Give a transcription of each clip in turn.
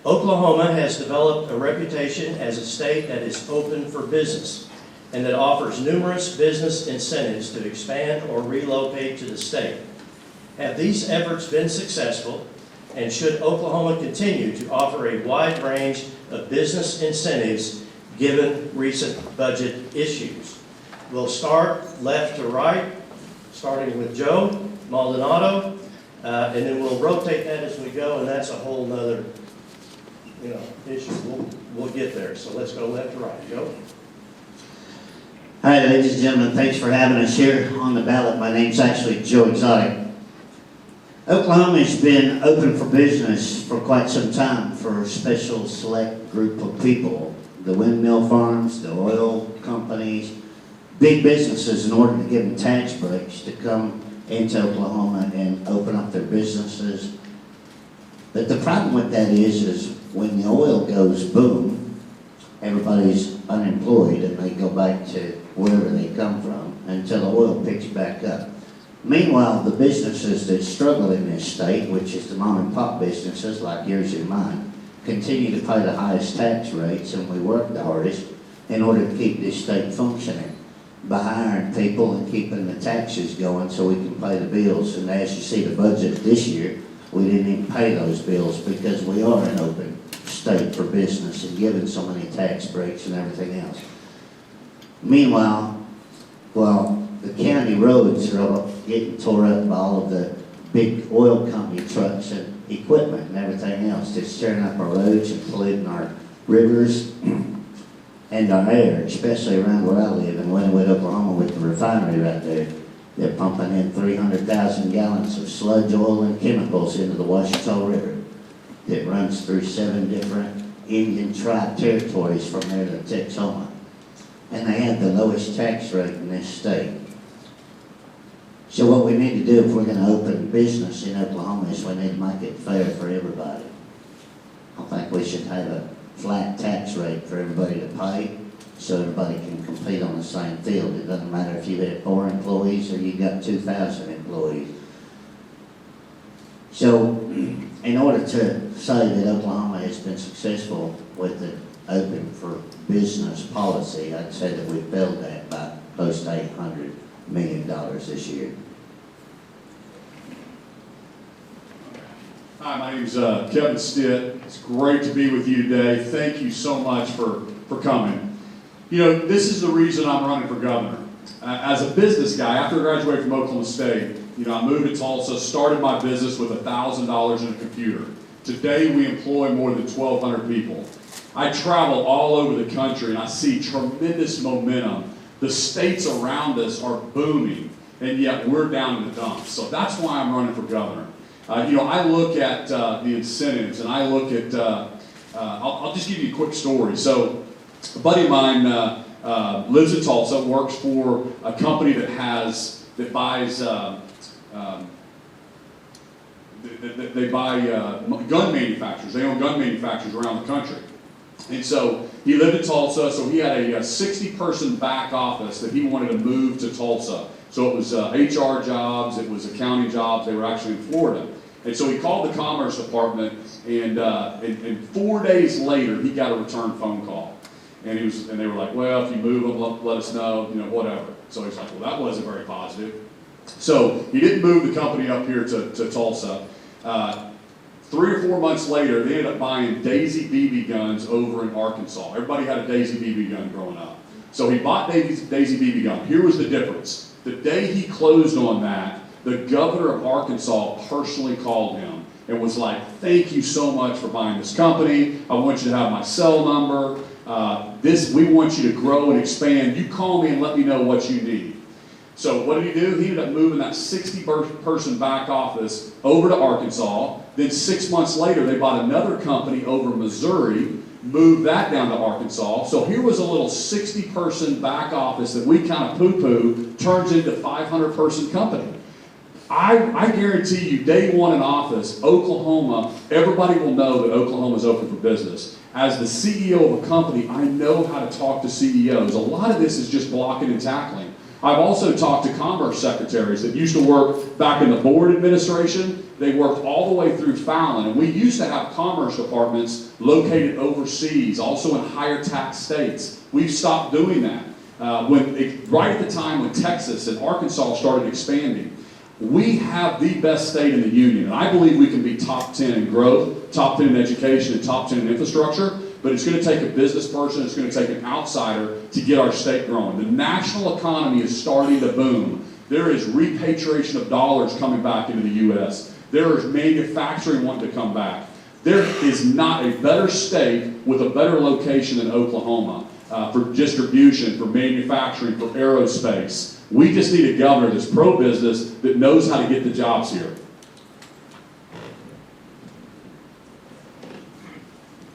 Oklahoma has developed a reputation as a state that is open for business and that offers numerous business incentives to expand or relocate to the state. Have these efforts been successful, and should Oklahoma continue to offer a wide range of business incentives given recent budget issues? We'll start left to right, starting with Joe Maldonado, and then we'll rotate that as we go, and that's a whole nother issue. We'll get there. So let's go left to right. Joe? Hi, ladies and gentlemen. Thanks for having us here on the ballot. My name's actually Joe Exotic. Oklahoma has been open for business for quite some time for a special select group of people. The windmill farms, the oil companies, big businesses, in order to give them tax breaks to come into Oklahoma and open up their businesses. But the problem with that is when the oil goes boom, everybody's unemployed and they go back to wherever they come from until the oil picks back up. Meanwhile, the businesses that struggle in this state, which is the mom and pop businesses like yours and mine, continue to pay the highest tax rates, and we work the hardest in order to keep this state functioning by hiring people and keeping the taxes going so we can pay the bills. And as you see the budget this year, we didn't even pay those bills because we are an open state for business and given so many tax breaks and everything else. Meanwhile, the county roads are all getting tore up by all of the big oil company trucks and equipment and everything else that's tearing up our roads and polluting our rivers and our air, especially around where I live in Wynnewood, Oklahoma, with the refinery right there. They're pumping in 300,000 gallons of sludge oil and chemicals into the Ouachita River that runs through 7 different Indian tribe territories from there to Texoma. And they have the lowest tax rate in this state. So what we need to do if we're going to open business in Oklahoma is we need to make it fair for everybody. I think we should have a flat tax rate for everybody to pay so everybody can compete on the same field. It doesn't matter if you have 4 employees or you got 2,000 employees. So in order to say that Oklahoma has been successful with the open for business policy, I'd say that we failed that by close to $800 million this year. Hi, my name's Kevin Stitt. It's great to be with you today. Thank you so much for coming. You know, this is the reason I'm running for governor. As a business guy, after I graduated from Oklahoma State, I moved to Tulsa, started my business with $1,000 in a computer. Today, we employ more than 1,200 people. I travel all over the country and I see tremendous momentum. The states around us are booming, and yet we're down in the dumps. So that's why I'm running for governor. I look at the incentives, and I look at, I'll just give you a quick story. So a buddy of mine lives in Tulsa, works for a company that buys gun manufacturers. They own gun manufacturers around the country. And so he lived in Tulsa, so he had a 60-person back office that he wanted to move to Tulsa. So it was HR jobs, it was accounting jobs, they were actually in Florida. And so he called the Commerce Department, and 4 days later, he got a return phone call. And they were like, well, if you move them, let us know, whatever. So he's like, well, that wasn't very positive. So he didn't move the company up here to Tulsa. 3 or 4 months later, they ended up buying Daisy BB guns over in Arkansas. Everybody had a Daisy BB gun growing up. So he bought Daisy BB gun. Here was the difference. The day he closed on that, the governor of Arkansas personally called him and was like, thank you so much for buying this company. I want you to have my cell number. We want you to grow and expand. You call me and let me know what you need. So what did he do? He ended up moving that 60-person back office over to Arkansas. Then 6 months later, they bought another company over in Missouri, moved that down to Arkansas. So here was a little 60-person back office that we kind of poo-poo, turns into a 500-person company. I guarantee you, day one in office, Oklahoma, everybody will know that Oklahoma is open for business. As the CEO of a company, I know how to talk to CEOs. A lot of this is just blocking and tackling. I've also talked to commerce secretaries that used to work back in the board administration, they worked all the way through Fallon, and we used to have commerce departments located overseas, also in higher tax states. We've stopped doing that. Right at the time when Texas and Arkansas started expanding, we have the best state in the union, and I believe we can be top 10 in growth, top 10 in education, and top 10 in infrastructure, but it's going to take a business person, it's going to take an outsider to get our state growing. The national economy is starting to boom. There is repatriation of dollars coming back into the U.S. There is manufacturing wanting to come back. There is not a better state with a better location than Oklahoma for distribution, for manufacturing, for aerospace. We just need a governor that's pro-business, that knows how to get the jobs here.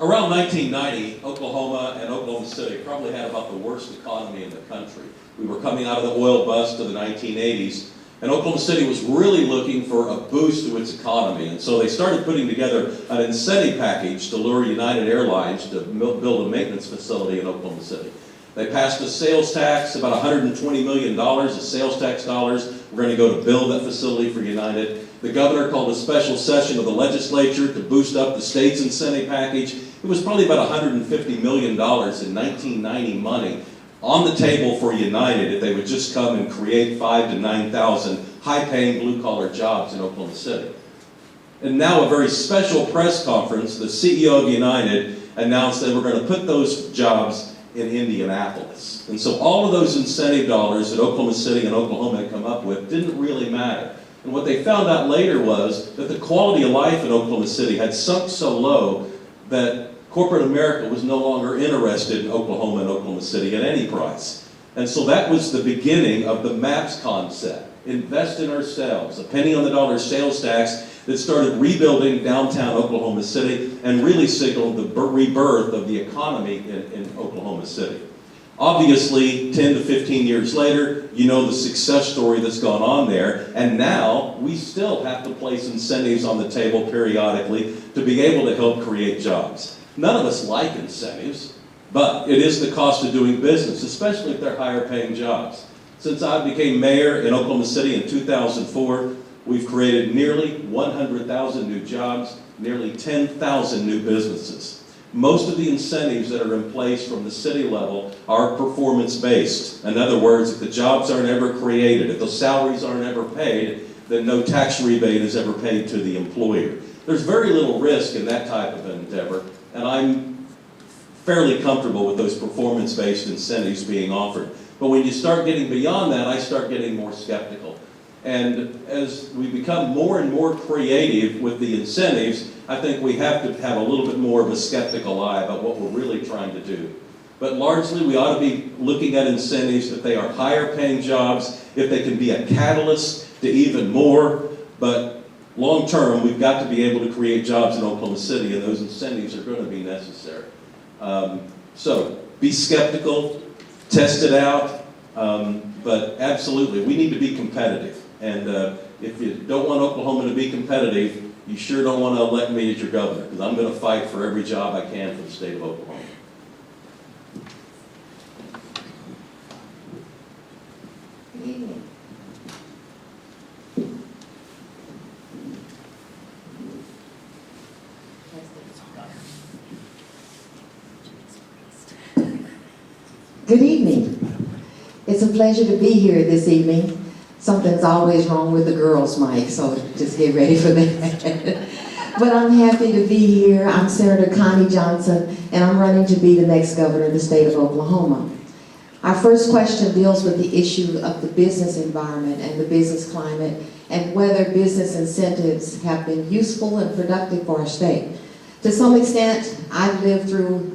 Around 1990, Oklahoma and Oklahoma City probably had about the worst economy in the country. We were coming out of the oil bust of the 1980s, and Oklahoma City was really looking for a boost to its economy. And so they started putting together an incentive package to lure United Airlines to build a maintenance facility in Oklahoma City. They passed a sales tax, about $120 million of sales tax dollars. We're going to go to build that facility for United. The governor called a special session of the legislature to boost up the state's incentive package. It was probably about $150 million in 1990 money on the table for United if they would just come and create 5,000 to 9,000 high-paying blue-collar jobs in Oklahoma City. And now a very special press conference, the CEO of United announced that we're going to put those jobs in Indianapolis. And so all of those incentive dollars that Oklahoma City and Oklahoma had come up with didn't really matter. And what they found out later was that the quality of life in Oklahoma City had sunk so low that corporate America was no longer interested in Oklahoma and Oklahoma City at any price. And so that was the beginning of the MAPS concept. Invest in ourselves, a penny on the dollar sales tax that started rebuilding downtown Oklahoma City and really signaled the rebirth of the economy in Oklahoma City. Obviously, 10 to 15 years later, you know the success story that's gone on there, and now we still have to place incentives on the table periodically to be able to help create jobs. None of us like incentives, but it is the cost of doing business, especially if they're higher paying jobs. Since I became mayor in Oklahoma City in 2004, we've created nearly 100,000 new jobs, nearly 10,000 new businesses. Most of the incentives that are in place from the city level are performance-based. In other words, if the jobs aren't ever created, if the salaries aren't ever paid, then no tax rebate is ever paid to the employer. There's very little risk in that type of endeavor, and I'm fairly comfortable with those performance-based incentives being offered. But when you start getting beyond that, I start getting more skeptical. And as we become more and more creative with the incentives, I think we have to have a little bit more of a skeptical eye about what we're really trying to do. But largely, we ought to be looking at incentives if they are higher paying jobs, if they can be a catalyst to even more. But long term, we've got to be able to create jobs in Oklahoma City, and those incentives are going to be necessary. So be skeptical, test it out, but absolutely, we need to be competitive. And if you don't want Oklahoma to be competitive, you sure don't want to elect me as your governor, because I'm going to fight for every job I can for the state of Oklahoma. Good evening. Good evening. It's a pleasure to be here this evening. Something's always wrong with the girls' mic, so just get ready for that. But I'm happy to be here. I'm Senator Connie Johnson, and I'm running to be the next governor of the state of Oklahoma. Our first question deals with the issue of the business environment and the business climate, and whether business incentives have been useful and productive for our state. To some extent, I've lived through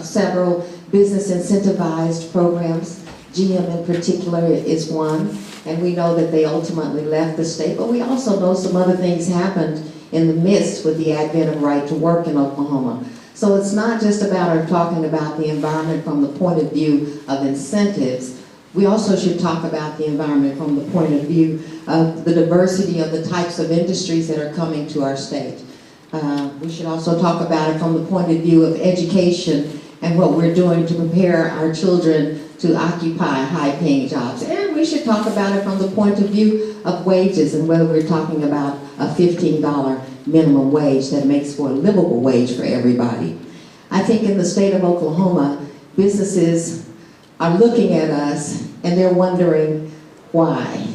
several business incentivized programs. GM in particular is one, and we know that they ultimately left the state, but we also know some other things happened in the midst with the advent of right to work in Oklahoma. So it's not just about our talking about the environment from the point of view of incentives. We also should talk about the environment from the point of view of the diversity of the types of industries that are coming to our state. We should also talk about it from the point of view of education and what we're doing to prepare our children to occupy high-paying jobs. And we should talk about it from the point of view of wages and whether we're talking about a $15 minimum wage that makes for a livable wage for everybody. I think in the state of Oklahoma, businesses are looking at us and they're wondering why.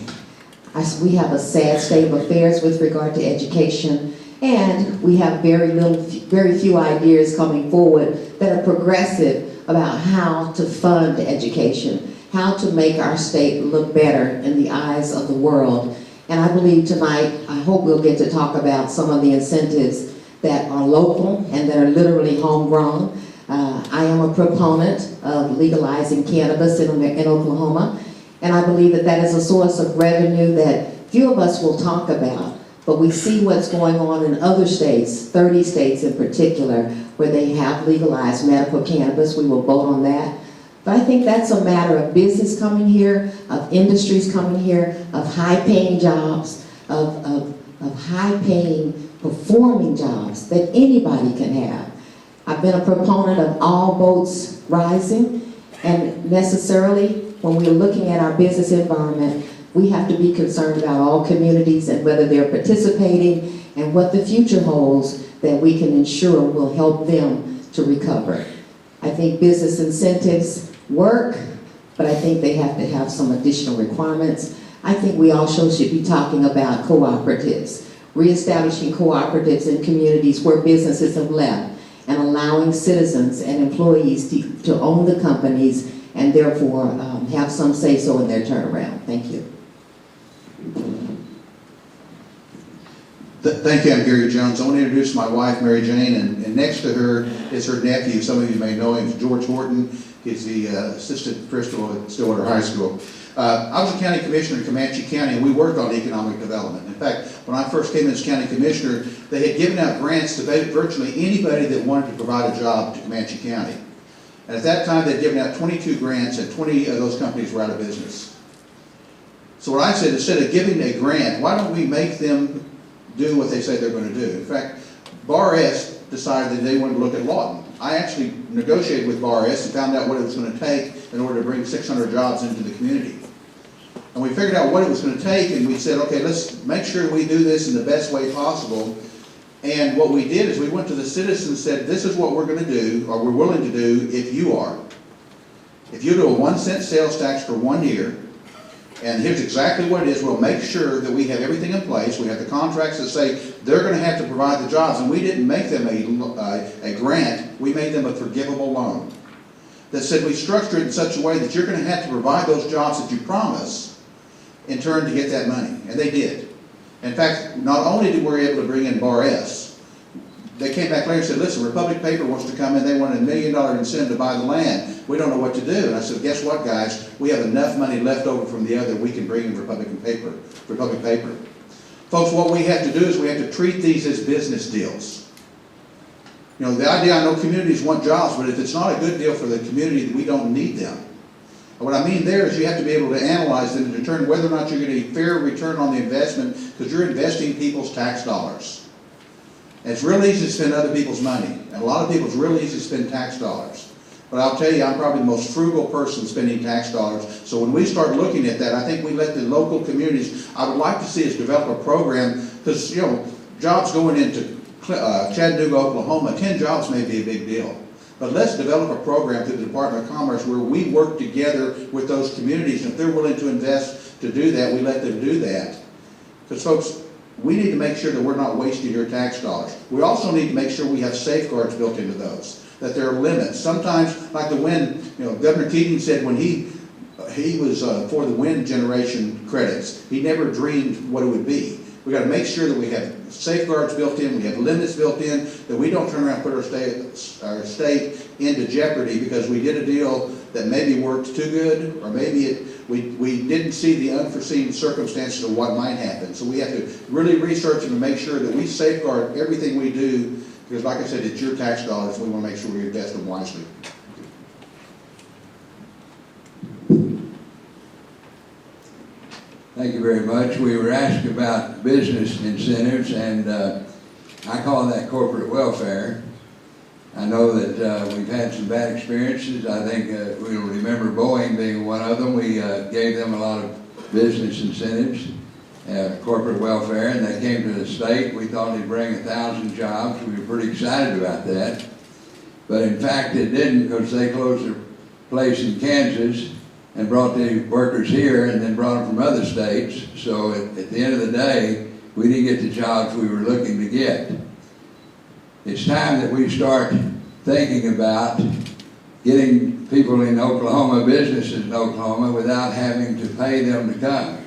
We have a sad state of affairs with regard to education, and we have very few ideas coming forward that are progressive about how to fund education, how to make our state look better in the eyes of the world. And I believe tonight, I hope we'll get to talk about some of the incentives that are local and that are literally homegrown. I am a proponent of legalizing cannabis in Oklahoma, and I believe that that is a source of revenue that few of us will talk about, but we see what's going on in other states, 30 states in particular, where they have legalized medical cannabis. We will vote on that. But I think that's a matter of business coming here, of industries coming here, of high-paying jobs, of high-paying performing jobs that anybody can have. I've been a proponent of all boats rising, and necessarily when we're looking at our business environment, we have to be concerned about all communities and whether they're participating and what the future holds that we can ensure will help them to recover. I think business incentives work, but I think they have to have some additional requirements. I think we also should be talking about cooperatives, reestablishing cooperatives in communities where businesses have left, and allowing citizens and employees to own the companies and therefore have some say-so in their turnaround. Thank you. Thank you, I'm Gary Jones. I want to introduce my wife, Mary Jane, and next to her is her nephew. Some of you may know him, George Horton. He's the assistant principal at Stillwater High School. I was a county commissioner in Comanche County, and we worked on economic development. In fact, when I first came in as county commissioner, they had given out grants to virtually anybody that wanted to provide a job to Comanche County. And at that time, they'd given out 22 grants, and 20 of those companies were out of business. So what I said, instead of giving a grant, why don't we make them do what they say they're going to do? In fact, Bar S decided that they wanted to look at Lawton. I actually negotiated with Bar S and found out what it was going to take in order to bring 600 jobs into the community. And we figured out what it was going to take, and we said, okay, let's make sure we do this in the best way possible. And what we did is we went to the citizens and said, this is what we're going to do, or we're willing to do if you are. If you do a 1-cent sales tax for 1 year, and here's exactly what it is, we'll make sure that we have everything in place. We have the contracts that say they're going to have to provide the jobs, and we didn't make them a grant, we made them a forgivable loan. That said we structure it in such a way that you're going to have to provide those jobs that you promise in turn to get that money, and they did. In fact, not only did we able to bring in Bar S, they came back later and said, listen, Republic Paper wants to come in, they want $1 million incentive to buy the land. We don't know what to do. And I said, guess what, guys? We have enough money left over from the other, we can bring in Republic Paper. Folks, what we have to do is we have to treat these as business deals. You know, the idea, I know communities want jobs, but if it's not a good deal for the community, we don't need them. And what I mean there is you have to be able to analyze them and determine whether or not you're getting a fair return on the investment, because you're investing people's tax dollars. And it's real easy to spend other people's money. And a lot of people, it's real easy to spend tax dollars. But I'll tell you, I'm probably the most frugal person spending tax dollars. So when we start looking at that, I think we let the local communities, I would like to see us develop a program, because, you know, jobs going into Chattanooga, Oklahoma, 10 jobs may be a big deal. But let's develop a program through the Department of Commerce where we work together with those communities. And if they're willing to invest to do that, we let them do that. Because, folks, we need to make sure that we're not wasting your tax dollars. We also need to make sure we have safeguards built into those, that there are limits. Sometimes, like the wind, you know, Governor Keating said when he was for the wind generation credits, he never dreamed what it would be. We got to make sure that we have safeguards built in, we have limits built in, that we don't turn around and put our state into jeopardy because we did a deal that maybe worked too good, or maybe we didn't see the unforeseen circumstances of what might happen. So we have to really research and make sure that we safeguard everything we do, because like I said, it's your tax dollars, we want to make sure we invest them wisely. Thank you very much. We were asked about business incentives, and I call that corporate welfare. I know that we've had some bad experiences. I think we'll remember Boeing being one of them. We gave them a lot of business incentives, corporate welfare, and they came to the state. We thought they'd bring 1,000 jobs. We were pretty excited about that. But in fact, it didn't, because they closed their place in Kansas and brought the workers here and then brought them from other states. So at the end of the day, we didn't get the jobs we were looking to get. It's time that we start thinking about getting people in Oklahoma, businesses in Oklahoma, without having to pay them to come.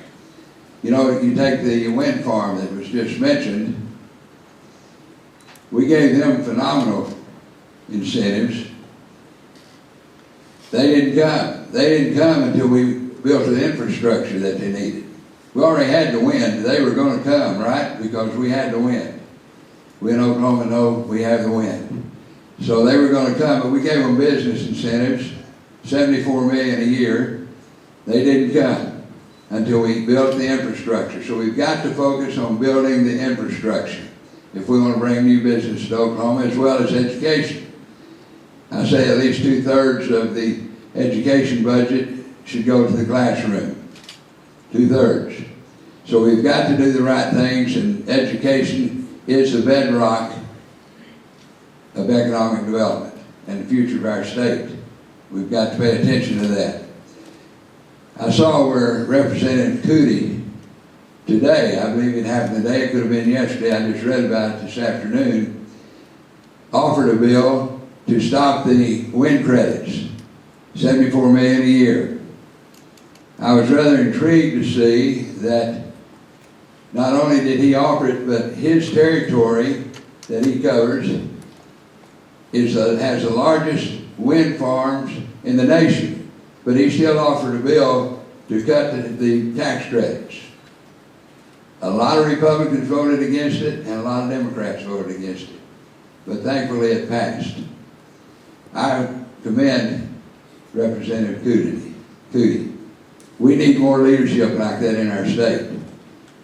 You know, you take the wind farm that was just mentioned, we gave them phenomenal incentives. They didn't come. They didn't come until we built the infrastructure that they needed. We already had the wind. They were going to come, right? Because we had the wind. We in Oklahoma know we have the wind. So they were going to come, but we gave them business incentives, $74 million a year. They didn't come until we built the infrastructure. So we've got to focus on building the infrastructure if we want to bring new business to Oklahoma, as well as education. I say at least 2/3 of the education budget should go to the classroom. 2/3. So we've got to do the right things, and education is the bedrock of economic development and the future of our state. We've got to pay attention to that. I saw where Representative Cootie today, I believe it happened today, it could have been yesterday, I just read about it this afternoon, offered a bill to stop the wind credits, $74 million a year. I was rather intrigued to see that not only did he offer it, but his territory that he covers has the largest wind farms in the nation, but he still offered a bill to cut the tax credits. A lot of Republicans voted against it, and a lot of Democrats voted against it, but thankfully it passed. I commend Representative Cootie. We need more leadership like that in our state.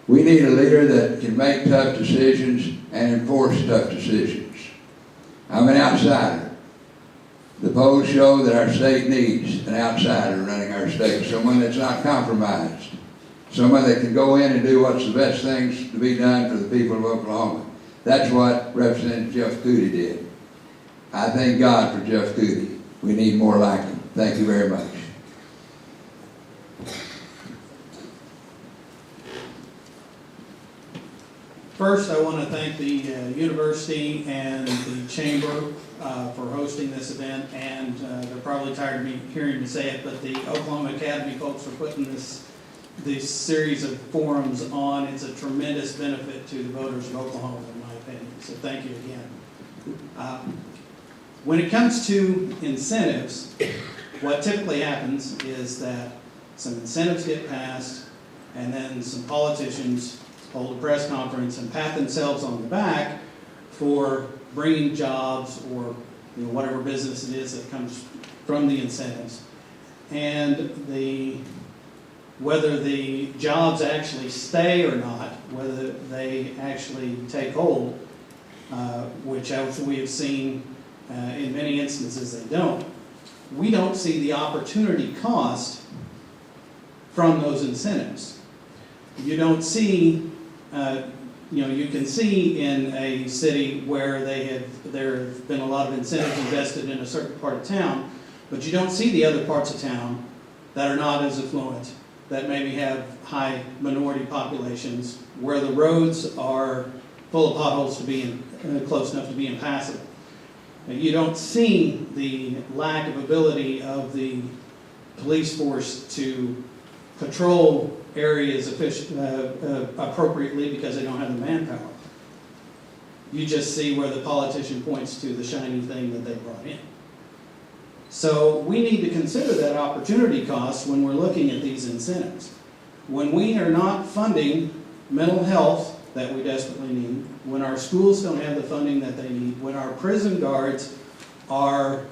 We need a leader that can make tough decisions and enforce tough decisions. I'm an outsider. The polls show that our state needs an outsider running our state, someone that's not compromised, someone that can go in and do what's the best things to be done for the people of Oklahoma. That's what Representative Jeff Cootie did. I thank God for Jeff Cootie. We need more like him. Thank you very much. First, I want to thank the university and the chamber for hosting this event, and they're probably tired of me hearing me say it, but the Oklahoma Academy folks for putting this series of forums on. It's a tremendous benefit to the voters of Oklahoma, in my opinion, so thank you again. When it comes to incentives, what typically happens is that some incentives get passed, and then some politicians hold a press conference and pat themselves on the back for bringing jobs or whatever business it is that comes from the incentives. And whether the jobs actually stay or not, whether they actually take hold, which as we have seen in many instances they don't. We don't see the opportunity cost from those incentives. You don't see you can see in a city where there have been a lot of incentives invested in a certain part of town, but you don't see the other parts of town that are not as affluent, that maybe have high minority populations, where the roads are full of potholes to be close enough to be impassable. You don't see the lack of ability of the police force to patrol areas appropriately because they don't have the manpower. You just see where the politician points to the shiny thing that they brought in. So we need to consider that opportunity cost when we're looking at these incentives. When we are not funding mental health that we desperately need, when our schools don't have the funding that they need, when our prison guards are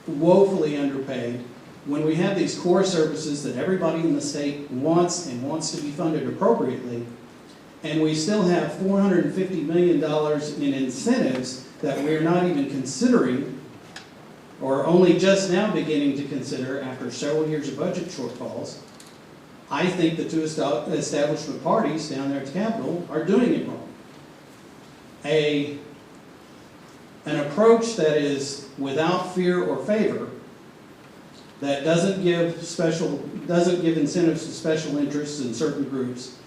woefully underpaid, when we have these core services that everybody in the state wants and wants to be funded appropriately, and we still have $450 million in incentives that we're not even considering, or only just now beginning to consider after several years of budget shortfalls, I think the two establishment parties down there at the Capitol are doing it wrong. An approach that is without fear or favor, that doesn't give incentives to special interests in certain groups,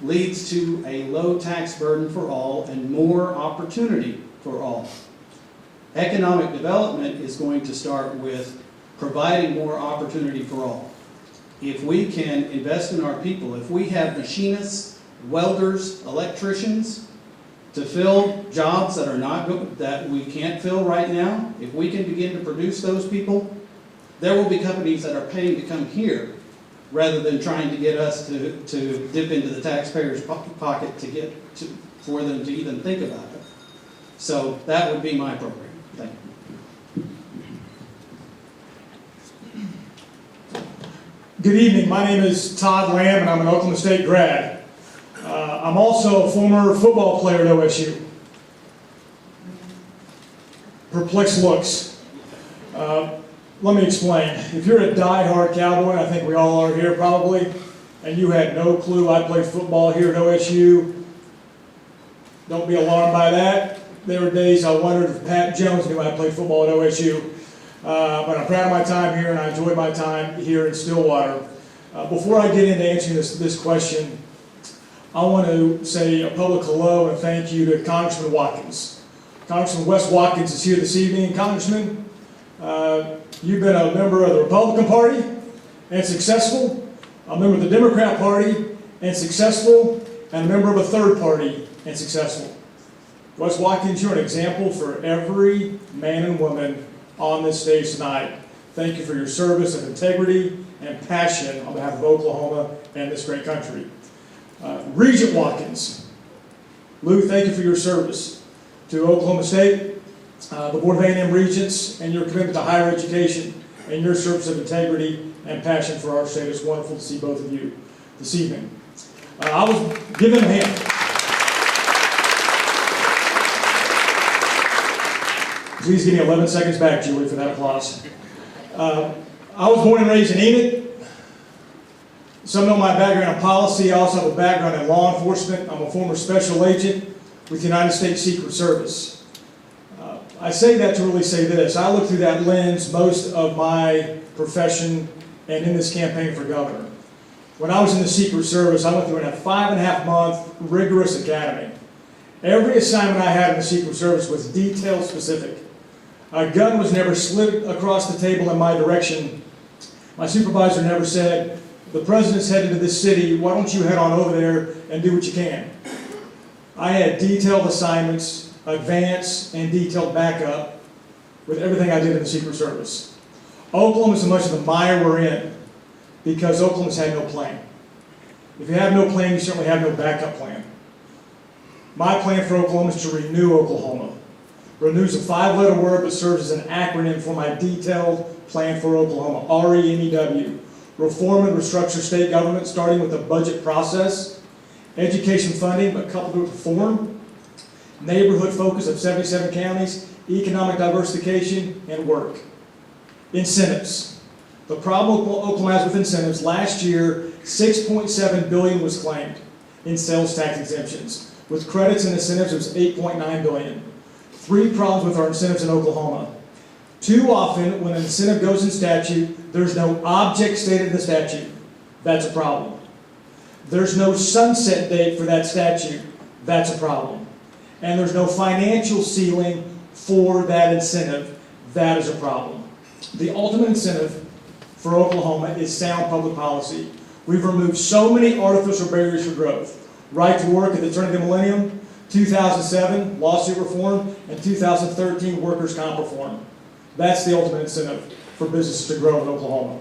leads to a low tax burden for all and more opportunity for all. Economic development is going to start with providing more opportunity for all. If we can invest in our people, if we have machinists, welders, electricians to fill jobs that we can't fill right now, if we can begin to produce those people, there will be companies that are paying to come here rather than trying to get us to dip into the taxpayer's pocket for them to even think about it. So that would be my program. Thank you. Good evening. My name is Todd Lamb, and I'm an Oklahoma State grad. I'm also a former football player at OSU. Perplexed looks. Let me explain. If you're a die-hard Cowboy, I think we all are here probably, and you had no clue I played football here at OSU, don't be alarmed by that. There were days I wondered if Pat Jones knew I played football at OSU. But I'm proud of my time here, and I enjoyed my time here in Stillwater. Before I get into answering this question, I want to say a public hello and thank you to Congressman Watkins. Congressman Wes Watkins is here this evening. Congressman, you've been a member of the Republican Party and successful, a member of the Democrat Party and successful, and a member of a third party and successful. Wes Watkins, you're an example for every man and woman on this stage tonight. Thank you for your service of integrity and passion on behalf of Oklahoma and this great country. Regent Watkins, Lou, thank you for your service to Oklahoma State, the Board of A&M Regents, and your commitment to higher education and your service of integrity and passion for our state. It's wonderful to see both of you this evening. I was given a hand. Please give me 11 seconds back, Julie, for that applause. I was born and raised in Enid. Some know my background in policy. I also have a background in law enforcement. I'm a former special agent with the United States Secret Service. I say that to really say this. I look through that lens most of my profession and in this campaign for governor. When I was in the Secret Service, I went through a 5.5-month rigorous academy. Every assignment I had in the Secret Service was detail specific. A gun was never slid across the table in my direction. My supervisor never said, "The president's headed to this city, why don't you head on over there and do what you can?" I had detailed assignments, advance, and detailed backup with everything I did in the Secret Service. Oklahoma is so much of the mire we're in because Oklahoma's had no plan. If you have no plan, you certainly have no backup plan. My plan for Oklahoma is to renew Oklahoma. Renew is a 5-letter word but serves as an acronym for my detailed plan for Oklahoma, RENEW. Reform and restructure state government, starting with the budget process, education funding, but coupled with reform, neighborhood focus of 77 counties, economic diversification, and work. Incentives. The problem Oklahoma has with incentives, last year, $6.7 billion was claimed in sales tax exemptions. With credits and incentives, it was $8.9 billion. 3 problems with our incentives in Oklahoma. Too often, when an incentive goes in statute, there's no object stated in the statute. That's a problem. There's no sunset date for that statute. That's a problem. And there's no financial ceiling for that incentive. That is a problem. The ultimate incentive for Oklahoma is sound public policy. We've removed so many artificial barriers for growth. Right to work at the turn of the millennium, 2007, lawsuit reform, and 2013, workers' comp reform. That's the ultimate incentive for businesses to grow in Oklahoma.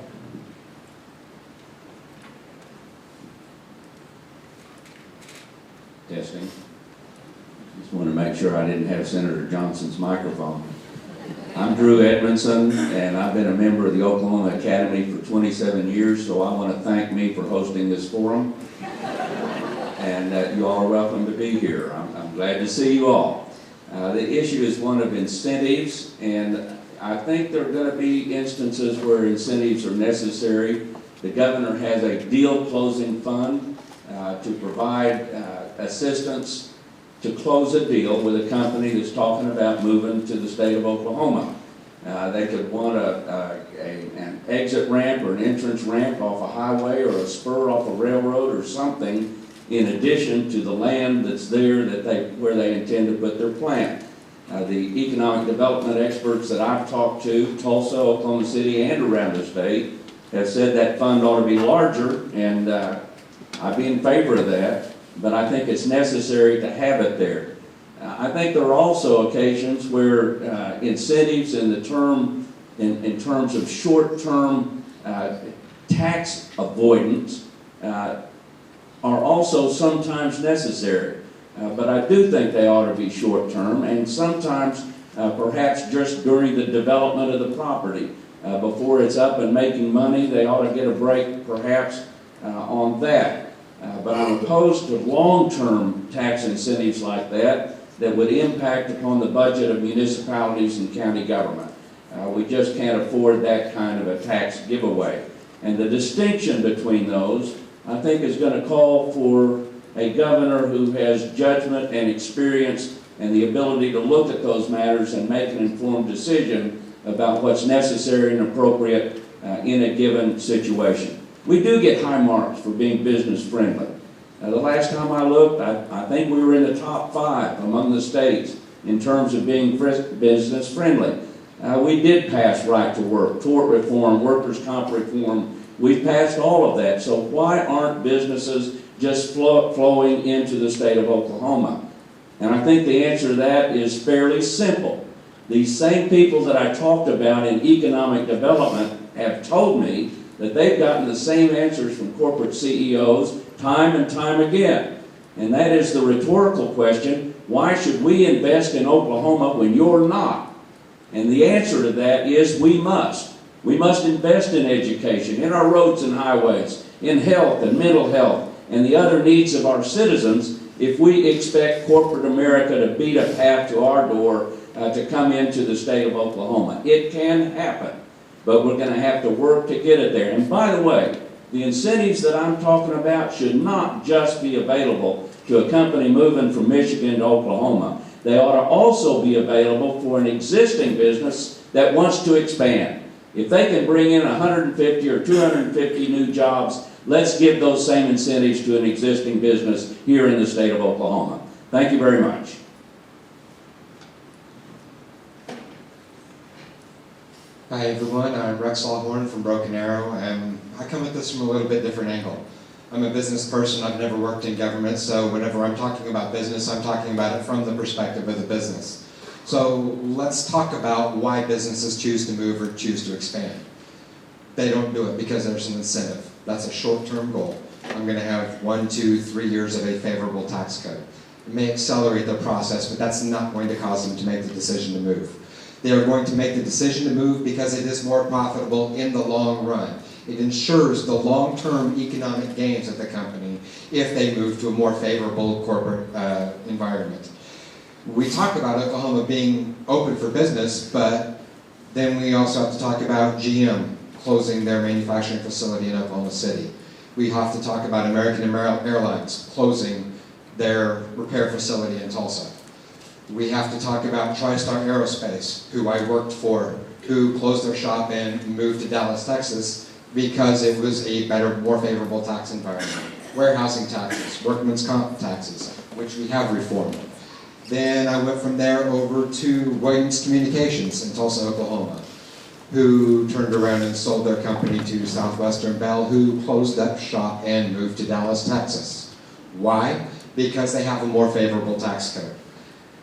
Testing. Just wanted to make sure I didn't have Senator Johnson's microphone. I'm Drew Edmondson, and I've been a member of the Oklahoma Academy for 27 years, so I want to thank me for hosting this forum. And you all are welcome to be here. I'm glad to see you all. The issue is one of incentives, and I think there are going to be instances where incentives are necessary The governor has a deal closing fund to provide assistance to close a deal with a company that's talking about moving to the state of Oklahoma. They could want an exit ramp or an entrance ramp off a highway or a spur off a railroad or something in addition to the land that's there where they intend to put their plant. The economic development experts that I've talked to, Tulsa, Oklahoma City, and around the state, have said that fund ought to be larger, and I'd be in favor of that, but I think it's necessary to have it there. I think there are also occasions where incentives in terms of short-term tax avoidance are also sometimes necessary. But I do think they ought to be short-term, and sometimes perhaps just during the development of the property. Before it's up and making money, they ought to get a break perhaps on that. But I'm opposed to long-term tax incentives like that would impact upon the budget of municipalities and county government. We just can't afford that kind of a tax giveaway. And the distinction between those, I think, is going to call for a governor who has judgment and experience and the ability to look at those matters and make an informed decision about what's necessary and appropriate in a given situation. We do get high marks for being business friendly. The last time I looked, I think we were in the top 5 among the states in terms of being business friendly. We did pass right to work, tort reform, workers' comp reform. We've passed all of that. So why aren't businesses just flowing into the state of Oklahoma? And I think the answer to that is fairly simple. These same people that I talked about in economic development have told me that they've gotten the same answers from corporate CEOs time and time again. And that is the rhetorical question, why should we invest in Oklahoma when you're not? And the answer to that is we must. We must invest in education, in our roads and highways, in health and mental health, and the other needs of our citizens if we expect corporate America to beat a path to our door to come into the state of Oklahoma. It can happen, but we're going to have to work to get it there. And by the way, the incentives that I'm talking about should not just be available to a company moving from Michigan to Oklahoma. They ought to also be available for an existing business that wants to expand. If they can bring in 150 or 250 new jobs, let's give those same incentives to an existing business here in the state of Oklahoma. Thank you very much. Hi everyone, I'm Rex Lawhorn from Broken Arrow, and I come at this from a little bit different angle. I'm a business person, I've never worked in government, so whenever I'm talking about business, I'm talking about it from the perspective of the business. So let's talk about why businesses choose to move or choose to expand. They don't do it because there's an incentive. That's a short-term goal. I'm going to have 1, 2, 3 years of a favorable tax code. It may accelerate the process, but that's not going to cause them to make the decision to move. They are going to make the decision to move because it is more profitable in the long run. It ensures the long-term economic gains of the company if they move to a more favorable corporate environment. We talk about Oklahoma being open for business, but then we also have to talk about GM closing their manufacturing facility in Oklahoma City. We have to talk about American Airlines closing their repair facility in Tulsa. We have to talk about TriStar Aerospace, who I worked for, who closed their shop and moved to Dallas, Texas, because it was a better, more favorable tax environment. Warehousing taxes, workman's comp taxes, which we have reformed. Then I went from there over to Williams Communications in Tulsa, Oklahoma, who turned around and sold their company to Southwestern Bell, who closed up shop and moved to Dallas, Texas. Why? Because they have a more favorable tax code.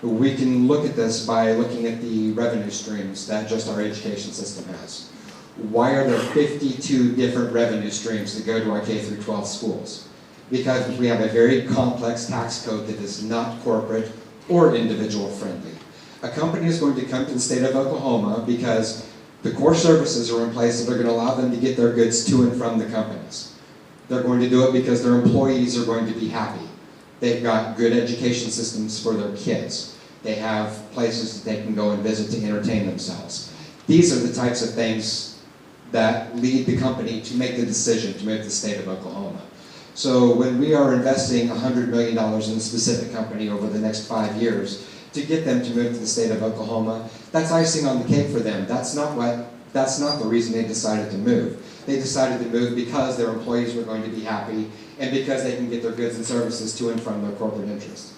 We can look at this by looking at the revenue streams that just our education system has. Why are there 52 different revenue streams that go to our K-12 schools? Because we have a very complex tax code that is not corporate or individual friendly. A company is going to come to the state of Oklahoma because the core services are in place that are going to allow them to get their goods to and from the companies. They're going to do it because their employees are going to be happy. They've got good education systems for their kids. They have places that they can go and visit to entertain themselves. These are the types of things that lead the company to make the decision to move to the state of Oklahoma. So when we are investing $100 million in a specific company over the next 5 years to get them to move to the state of Oklahoma, that's icing on the cake for them. That's not the reason they decided to move. They decided to move because their employees were going to be happy and because they can get their goods and services to and from their corporate interests.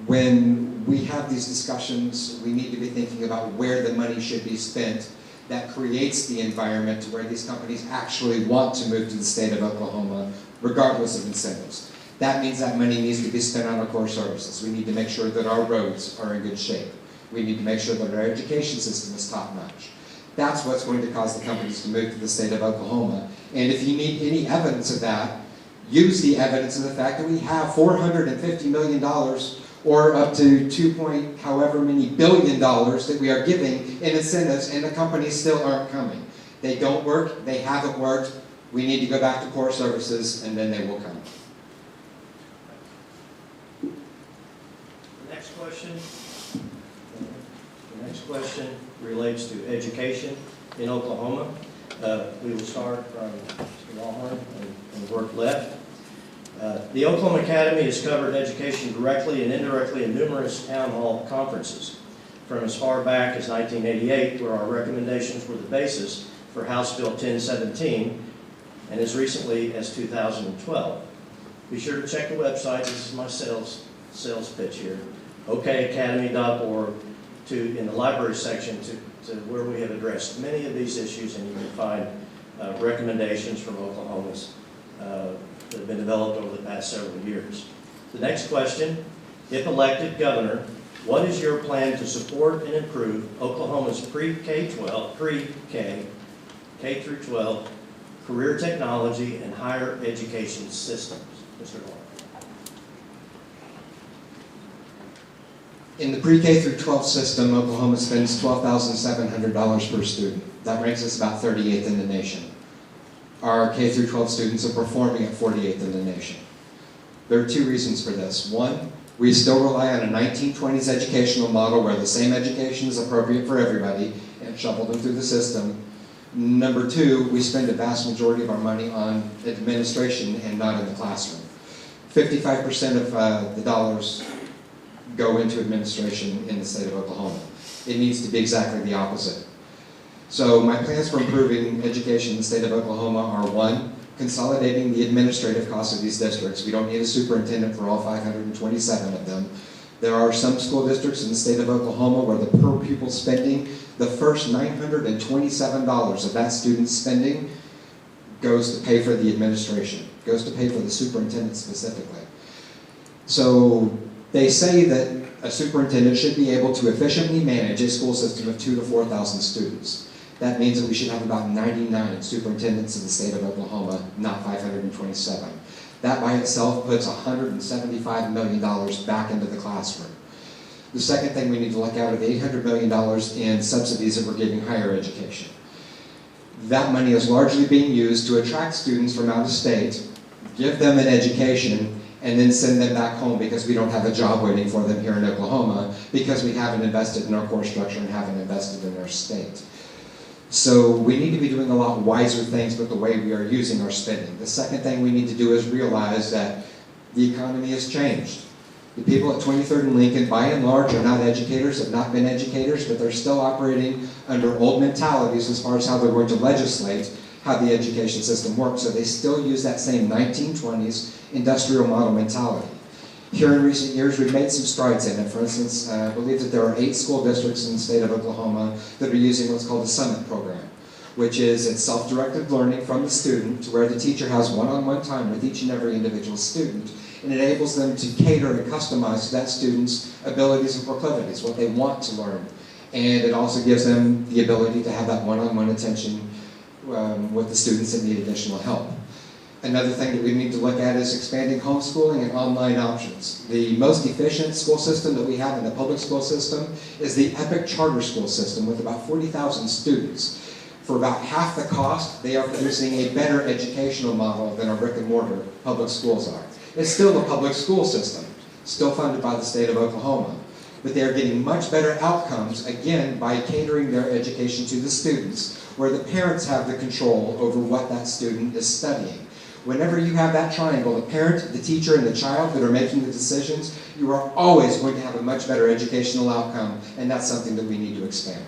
When we have these discussions, we need to be thinking about where the money should be spent that creates the environment to where these companies actually want to move to the state of Oklahoma, regardless of incentives. That means that money needs to be spent on our core services. We need to make sure that our roads are in good shape. We need to make sure that our education system is top-notch. That's what's going to cause the companies to move to the state of Oklahoma. And if you need any evidence of that, use the evidence of the fact that we have $450 million or up to 2 point however many billion dollars that we are giving in incentives, and the companies still aren't coming. They don't work, they haven't worked. We need to go back to core services, and then they will come. The next question relates to education in Oklahoma. We will start from Mr. Lawhorn and work left. The Oklahoma Academy has covered education directly and indirectly in numerous town hall conferences, from as far back as 1988, where our recommendations were the basis for House Bill 1017, and as recently as 2012. Be sure to check the website. This is my sales pitch here. okacademy.org in the library section to where we have addressed many of these issues, and you can find recommendations from Oklahoma's that have been developed over the past several years. The next question, if elected governor, what is your plan to support and improve Oklahoma's pre-K through 12 career technology and higher education systems? Mr. Lawrence. In the pre-K through 12 system, Oklahoma spends $12,700 per student. That ranks us about 38th in the nation. Our K through 12 students are performing at 48th in the nation. There are two reasons for this. One, we still rely on a 1920s educational model where the same education is appropriate for everybody and shovel them through the system. Number two, we spend a vast majority of our money on administration and not in the classroom. 55% of the dollars go into administration in the state of Oklahoma. It needs to be exactly the opposite. So my plans for improving education in the state of Oklahoma are: one, consolidating the administrative costs of these districts. We don't need a superintendent for all 527 of them. There are some school districts in the state of Oklahoma where the per pupil spending, the first $927 of that student's spending goes to pay for the administration, goes to pay for the superintendent specifically. So they say that a superintendent should be able to efficiently manage a school system of 2,000 to 4,000 students. That means that we should have about 99 superintendents in the state of Oklahoma, not 527. That by itself puts $175 million back into the classroom. The second thing we need to look at are the $800 million in subsidies that we're giving higher education. That money is largely being used to attract students from out of state, give them an education, and then send them back home because we don't have a job waiting for them here in Oklahoma because we haven't invested in our core structure and haven't invested in our state. So we need to be doing a lot wiser things with the way we are using our spending. The second thing we need to do is realize that the economy has changed. The people at 23rd and Lincoln, by and large, are not educators, have not been educators, but they're still operating under old mentalities as far as how they're going to legislate how the education system works. So they still use that same 1920s industrial model mentality. Here in recent years, we've made some strides in it. For instance, I believe that there are 8 school districts in the state of Oklahoma that are using what's called the Summit program, which is it's self-directed learning from the student to where the teacher has one-on-one time with each and every individual student, and enables them to cater and customize to that student's abilities and proclivities, what they want to learn. And it also gives them the ability to have that one-on-one attention with the students that need additional help. Another thing that we need to look at is expanding homeschooling and online options. The most efficient school system that we have in the public school system is the EPIC charter school system with about 40,000 students. For about half the cost, they are producing a better educational model than our brick and mortar public schools are. It's still a public school system, still funded by the state of Oklahoma. but they are getting much better outcomes, again, by catering their education to the students, where the parents have the control over what that student is studying. Whenever you have that triangle, the parent, the teacher, and the child that are making the decisions, you are always going to have a much better educational outcome, and that's something that we need to expand.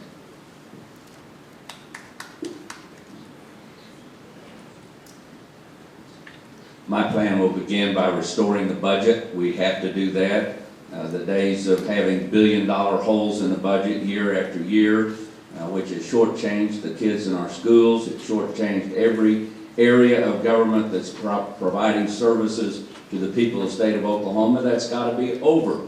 My plan will begin by restoring the budget. We have to do that. The days of having billion-dollar holes in the budget year after year, which has shortchanged the kids in our schools, it's shortchanged every area of government that's providing services to the people of the state of Oklahoma, that's got to be over.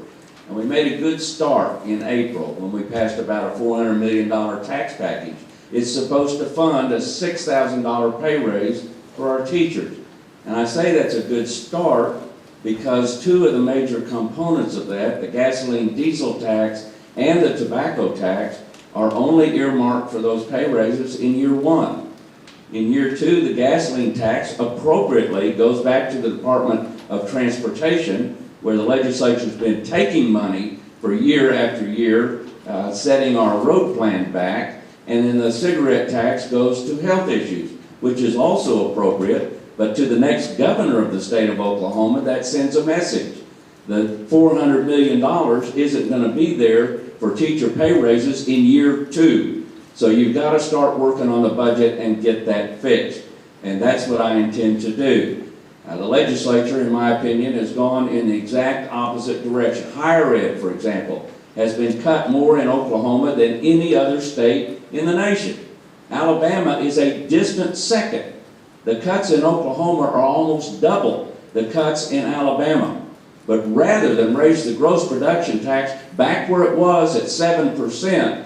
And we made a good start in April when we passed about a $400 million tax package. It's supposed to fund a $6,000 pay raise for our teachers. And I say that's a good start because two of the major components of that, the gasoline diesel tax and the tobacco tax, are only earmarked for those pay raises in year one. In year two, the gasoline tax appropriately goes back to the Department of Transportation, where the legislature's been taking money for year after year, setting our road plan back, and then the cigarette tax goes to health issues, which is also appropriate. But to the next governor of the state of Oklahoma, that sends a message. The $400 million isn't going to be there for teacher pay raises in year two. So you've got to start working on the budget and get that fixed. And that's what I intend to do. The legislature, in my opinion, has gone in the exact opposite direction. Higher ed, for example, has been cut more in Oklahoma than any other state in the nation. Alabama is a distant second. The cuts in Oklahoma are almost double the cuts in Alabama. But rather than raise the gross production tax back where it was at 7%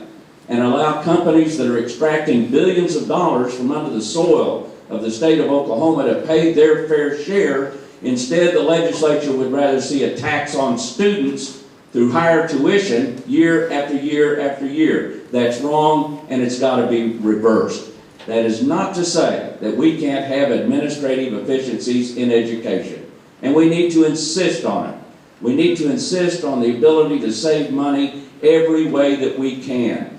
and allow companies that are extracting billions of dollars from under the soil of the state of Oklahoma to pay their fair share, instead the legislature would rather see a tax on students through higher tuition year after year after year. That's wrong, and it's got to be reversed. That is not to say that we can't have administrative efficiencies in education, and we need to insist on it. We need to insist on the ability to save money every way that we can.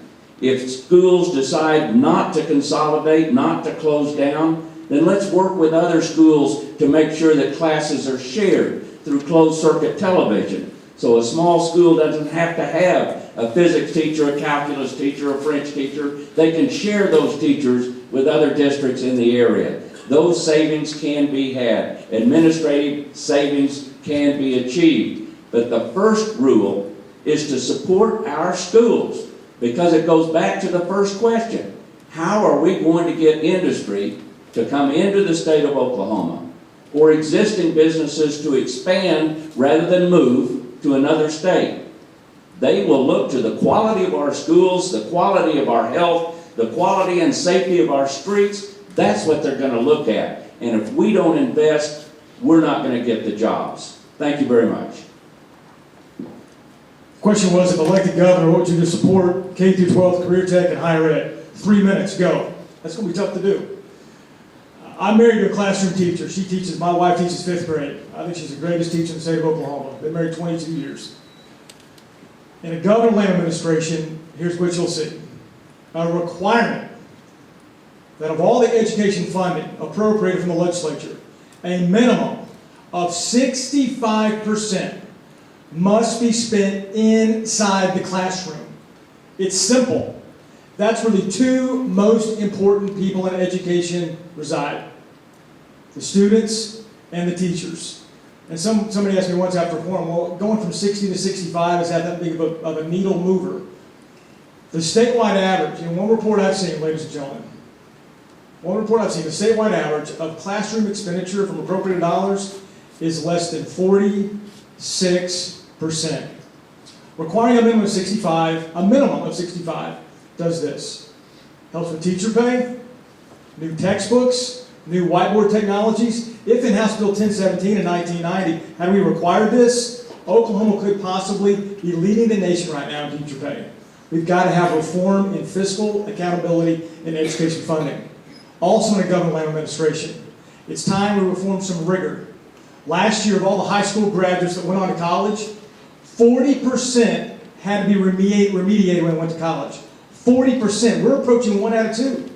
If schools decide not to consolidate, not to close down, then let's work with other schools to make sure that classes are shared through closed-circuit television. So a small school doesn't have to have a physics teacher, a calculus teacher, a French teacher. They can share those teachers with other districts in the area. Those savings can be had. Administrative savings can be achieved. But the first rule is to support our schools, because it goes back to the first question. How are we going to get industry to come into the state of Oklahoma, or existing businesses to expand rather than move to another state? They will look to the quality of our schools, the quality of our health, the quality and safety of our streets. That's what they're going to look at. And if we don't invest, we're not going to get the jobs. Thank you very much. Question was, if elected governor, what would you do to support K through 12 career tech and higher ed? 3 minutes, go. That's going to be tough to do. I'm married to a classroom teacher. My wife teaches 5th grade. I think she's the greatest teacher in the state of Oklahoma. Been married 22 years. In a government administration, here's what you'll see. A requirement that of all the education funding appropriated from the legislature, a minimum of 65% must be spent inside the classroom. It's simple. That's where the two most important people in education reside: the students and the teachers. And somebody asked me once after forum, well, going from 60 to 65 is that big of a needle mover? The statewide average, in one report I've seen, ladies and gentlemen, the statewide average of classroom expenditure from appropriated dollars is less than 46%. Requiring a minimum of 65, does this. Helps with teacher pay, new textbooks, new whiteboard technologies. If in House Bill 1017 in 1990, had we required this, Oklahoma could possibly be leading the nation right now in teacher pay. We've got to have reform in fiscal accountability in education funding. Also in a government administration, it's time we reform some rigor. Last year, of all the high school graduates that went on to college, 40% had to be remediated when they went to college. 40%. We're approaching 1 out of 2.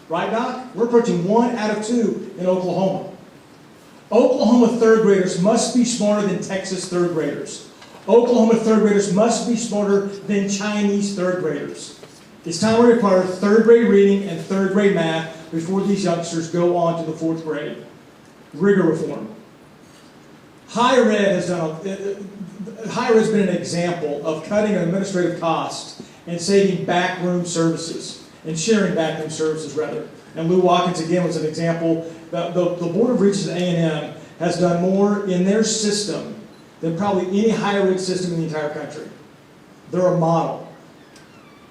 Right, Doc? We're approaching 1 out of 2 in Oklahoma. Oklahoma third graders must be smarter than Texas third graders. Oklahoma third graders must be smarter than Chinese third graders. It's time we require third grade reading and third grade math before these youngsters go on to the 4th grade. Rigor reform. Higher ed has been an example of cutting administrative costs and saving backroom services, and sharing backroom services rather. And Lou Watkins again was an example. The Board of Regents at A&M has done more in their system than probably any higher ed system in the entire country. They're a model.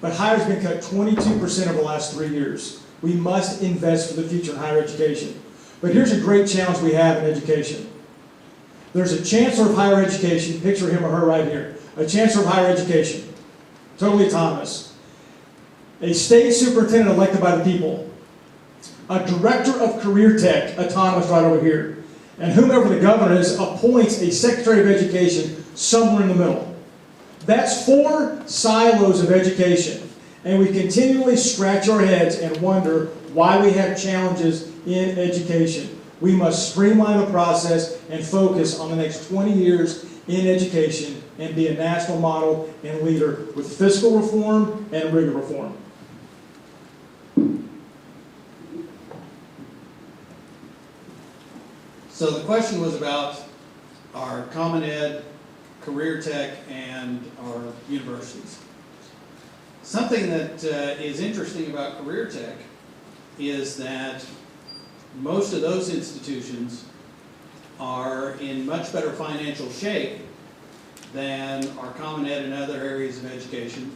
But higher has been cut 22% over the last 3 years. We must invest for the future in higher education. But here's a great challenge we have in education. There's a chancellor of higher education, picture him or her right here, a chancellor of higher education, totally autonomous. A state superintendent elected by the people, a director of career tech, autonomous right over here, and whomever the governor is appoints a secretary of education somewhere in the middle. That's 4 silos of education, and we continually scratch our heads and wonder why we have challenges in education. We must streamline the process and focus on the next 20 years in education and be a national model and leader with fiscal reform and rigor reform. So the question was about our Common Ed, Career Tech, and our universities. Something that is interesting about Career Tech is that most of those institutions are in much better financial shape than our Common Ed and other areas of education,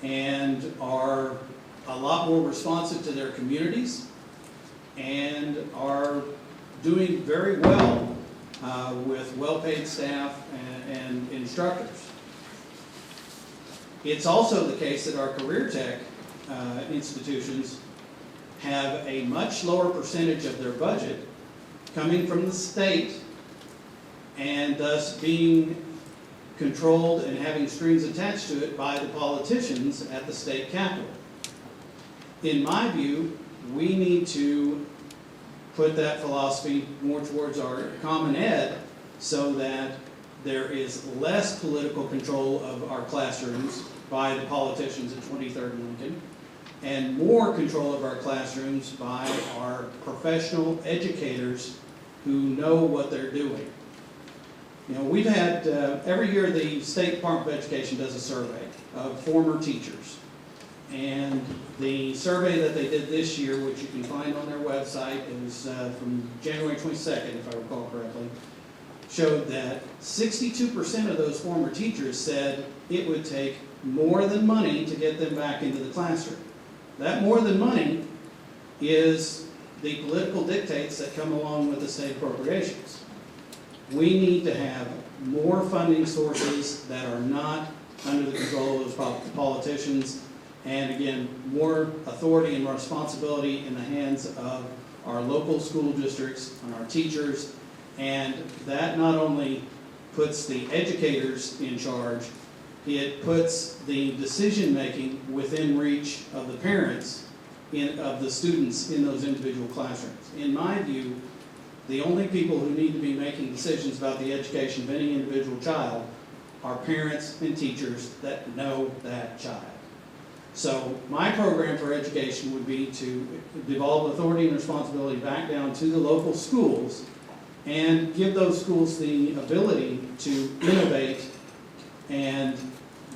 and are a lot more responsive to their communities, and are doing very well with well-paid staff and instructors. It's also the case that our Career Tech institutions have a much lower percentage of their budget coming from the state, and thus being controlled and having strings attached to it by the politicians at the state capitol. In my view, we need to put that philosophy more towards our Common Ed so that there is less political control of our classrooms by the politicians at 23rd and Lincoln, and more control of our classrooms by our professional educators who know what they're doing. You know, we've had, every year the State Department of Education does a survey of former teachers. And the survey that they did this year, which you can find on their website, is from January 22nd, if I recall correctly, showed that 62% of those former teachers said it would take more than money to get them back into the classroom. That more than money is the political dictates that come along with the state appropriations. We need to have more funding sources that are not under the control of those politicians, and again, more authority and responsibility in the hands of our local school districts and our teachers, and that not only puts the educators in charge, it puts the decision-making within reach of the parents of the students in those individual classrooms. In my view, the only people who need to be making decisions about the education of any individual child are parents and teachers that know that child. So my program for education would be to devolve authority and responsibility back down to the local schools and give those schools the ability to innovate and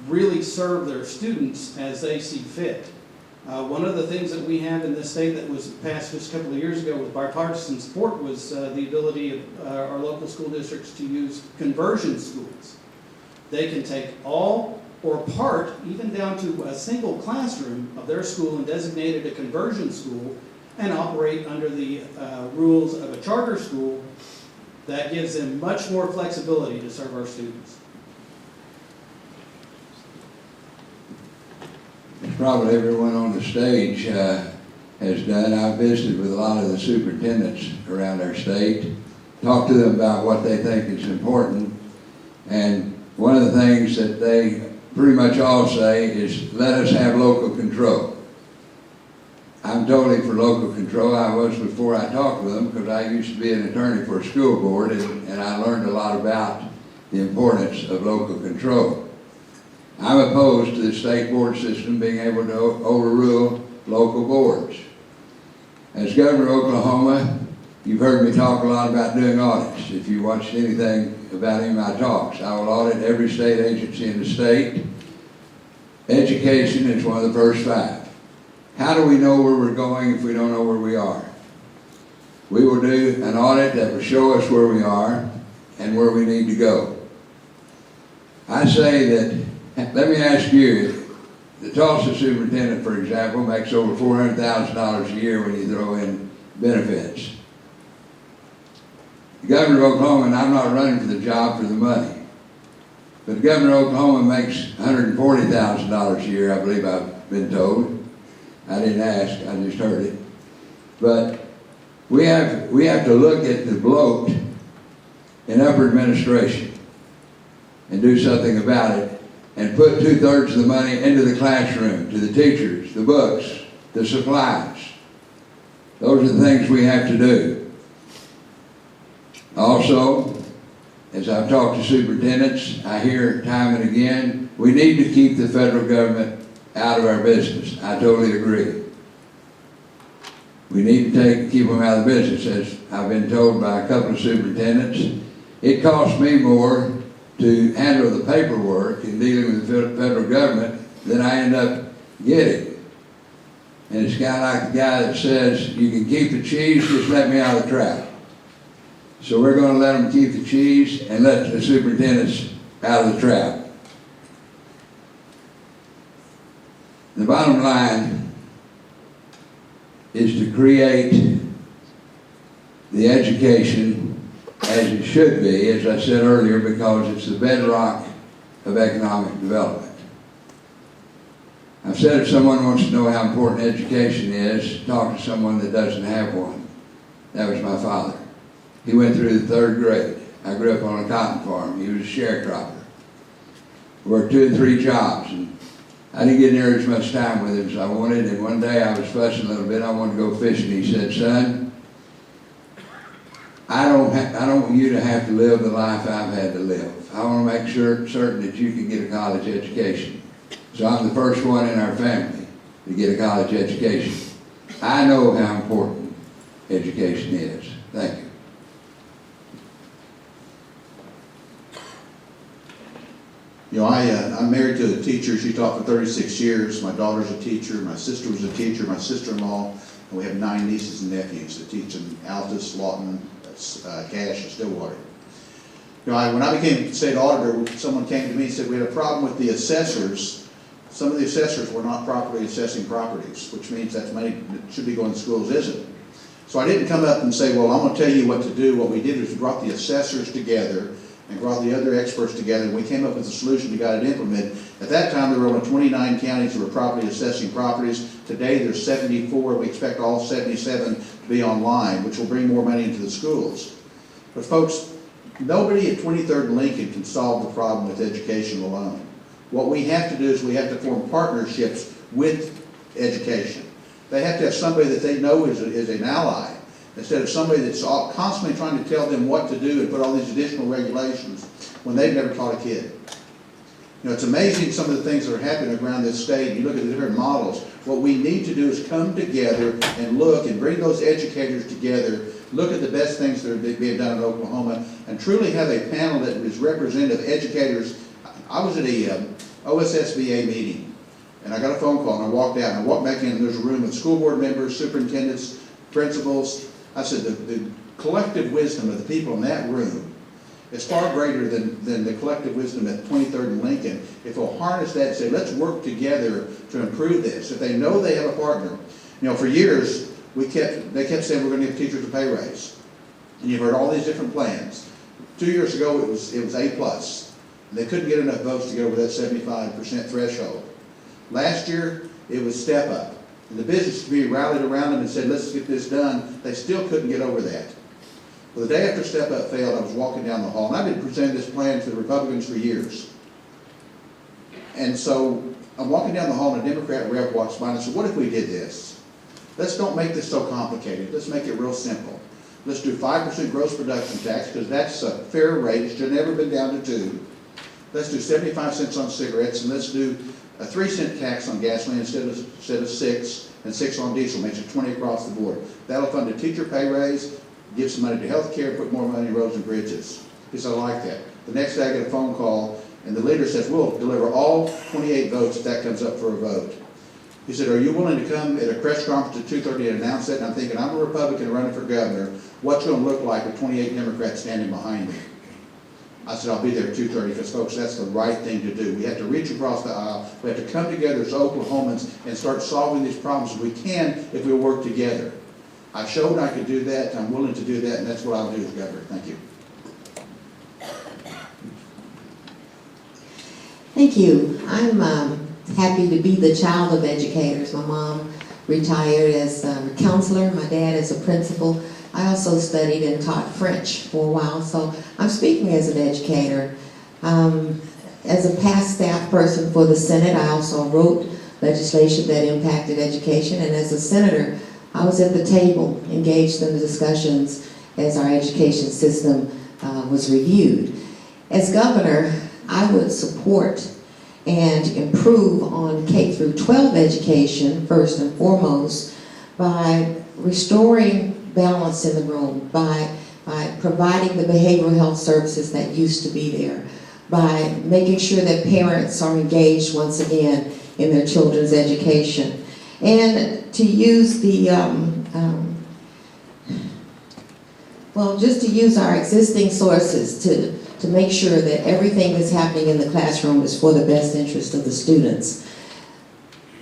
really serve their students as they see fit. One of the things that we have in this state that was passed just a couple of years ago with bipartisan support was the ability of our local school districts to use conversion schools. They can take all or part, even down to a single classroom of their school, and designate it a conversion school and operate under the rules of a charter school that gives them much more flexibility to serve our students. Probably everyone on the stage has done. I've visited with a lot of the superintendents around our state, talked to them about what they think is important, and one of the things that they pretty much all say is let us have local control. I'm totally for local control. I was before I talked with them, because I used to be an attorney for a school board, and I learned a lot about the importance of local control. I'm opposed to the state board system being able to overrule local boards. As governor of Oklahoma, you've heard me talk a lot about doing audits. If you watched anything about any of my talks, I will audit every state agency in the state. Education is one of the first 5. How do we know where we're going if we don't know where we are? We will do an audit that will show us where we are and where we need to go. I say that, let me ask you, the Tulsa superintendent, for example, makes over $400,000 a year when you throw in benefits. The governor of Oklahoma, and I'm not running for the job for the money, but the governor of Oklahoma makes $140,000 a year, I believe I've been told. I didn't ask, I just heard it. But we have to look at the bloat in upper administration and do something about it, and put 2/3 of the money into the classroom, to the teachers, the books, the supplies. Those are the things we have to do. Also, as I've talked to superintendents, I hear time and again, we need to keep the federal government out of our business. I totally agree. We need to keep them out of the business. As I've been told by a couple of superintendents, it costs me more to handle the paperwork in dealing with the federal government than I end up getting. And it's kind of like the guy that says, you can keep the cheese, just let me out of the trap. So we're going to let them keep the cheese and let the superintendents out of the trap. The bottom line is to create the education as it should be, as I said earlier, because it's the bedrock of economic development. I've said if someone wants to know how important education is, talk to someone that doesn't have one. That was my father. He went through the 3rd grade. I grew up on a cotton farm. He was a sharecropper. Worked 2 and 3 jobs, and I didn't get near as much time with him as I wanted, and one day I was fussing a little bit. I wanted to go fishing. He said, son, I don't want you to have to live the life I've had to live. I want to make certain that you can get a college education. So I'm the first one in our family to get a college education. I know how important education is. Thank you. You know, I'm married to a teacher. She taught for 36 years. My daughter's a teacher. My sister was a teacher. My sister-in-law, and we have 9 nieces and nephews that teach in Altus, Lawton, Cache, and Stillwater. You know, when I became state auditor, someone came to me and said we had a problem with the assessors. Some of the assessors were not properly assessing properties, which means that money that should be going to schools isn't. So I didn't come up and say, well, I'm going to tell you what to do. What we did is we brought the assessors together and brought the other experts together, and we came up with a solution to get it implemented. At that time, there were only 29 counties that were properly assessing properties. Today, there's 74. We expect all 77 to be online, which will bring more money into the schools. But folks, nobody at 23rd and Lincoln can solve the problem with education alone. What we have to do is we have to form partnerships with education. They have to have somebody that they know is an ally, instead of somebody that's constantly trying to tell them what to do and put all these additional regulations when they've never taught a kid. You know, it's amazing some of the things that are happening around this state. You look at the different models. What we need to do is come together and look and bring those educators together, look at the best things that are being done in Oklahoma, and truly have a panel that is representative of educators. I was at a OSSBA meeting, and I got a phone call, and I walked out, and I walked back in, and there's a room with school board members, superintendents, principals. I said, the collective wisdom of the people in that room is far greater than the collective wisdom at 23rd and Lincoln. If we'll harness that and say, let's work together to improve this. If they know they have a partner. You know, for years, they kept saying we're going to give teachers a pay raise. And you've heard all these different plans. 2 years ago, it was A+. And they couldn't get enough votes to get over that 75% threshold. Last year, it was step up. And the business community rallied around them and said, let's get this done. They still couldn't get over that. Well, the day after Step Up failed, I was walking down the hall, and I've been presenting this plan to the Republicans for years. And so I'm walking down the hall and a Democrat rep walks by and I said, what if we did this? Let's don't make this so complicated. Let's make it real simple. Let's do 5% gross production tax, because that's a fair rate. It should have never been down to 2. Let's do 75 cents on cigarettes, and let's do a 3-cent tax on gasoline instead of 6, and 6 on diesel. Makes it 20 across the board. That'll fund a teacher pay raise, give some money to health care, put more money in roads and bridges. He said, I like that. The next day I get a phone call, and the leader says, we'll deliver all 28 votes if that comes up for a vote. He said, are you willing to come at a press conference at 2:30 and announce that? And I'm thinking, I'm a Republican running for governor. What's it going to look like with 28 Democrats standing behind me? I said, I'll be there at 2:30, because folks, that's the right thing to do. We have to reach across the aisle. We have to come together as Oklahomans and start solving these problems as we can if we work together. I showed I could do that. I'm willing to do that, and that's what I'll do as governor. Thank you. Thank you. I'm happy to be the child of educators. My mom retired as a counselor, my dad as a principal. I also studied and taught French for a while, so I'm speaking as an educator. As a past staff person for the Senate, I also wrote legislation that impacted education, and as a senator, I was at the table, engaged in the discussions as our education system was reviewed. As governor, I would support and improve on K through 12 education, first and foremost, by restoring balance in the room, by providing the behavioral health services that used to be there, by making sure that parents are engaged once again in their children's education, and to use the, just to use our existing sources to make sure that everything that's happening in the classroom is for the best interest of the students.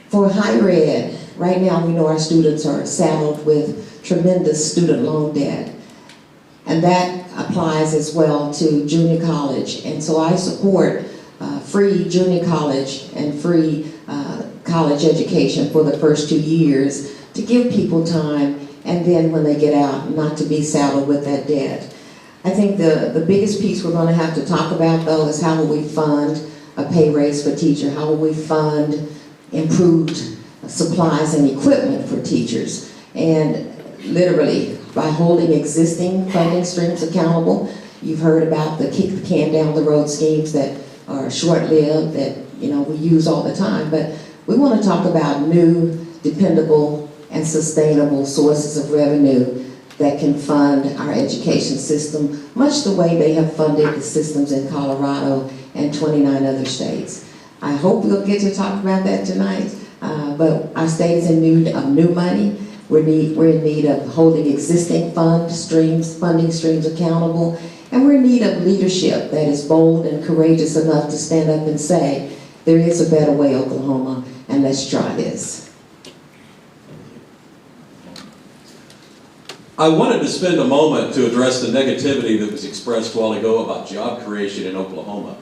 For higher ed, right now we know our students are saddled with tremendous student loan debt, and that applies as well to junior college. And so I support free junior college and free college education for the first 2 years to give people time, and then when they get out, not to be saddled with that debt. I think the biggest piece we're going to have to talk about, though, is how will we fund a pay raise for teachers? How will we fund improved supplies and equipment for teachers? And literally, by holding existing funding streams accountable. You've heard about the kick the can down the road schemes that are short-lived, that we use all the time. But we want to talk about new, dependable, and sustainable sources of revenue that can fund our education system, much the way they have funded the systems in Colorado and 29 other states. I hope we'll get to talk about that tonight, but our state is in need of new money. We're in need of holding existing funding streams accountable, and we're in need of leadership that is bold and courageous enough to stand up and say, there is a better way, Oklahoma, and let's try this. I wanted to spend a moment to address the negativity that was expressed a while ago about job creation in Oklahoma.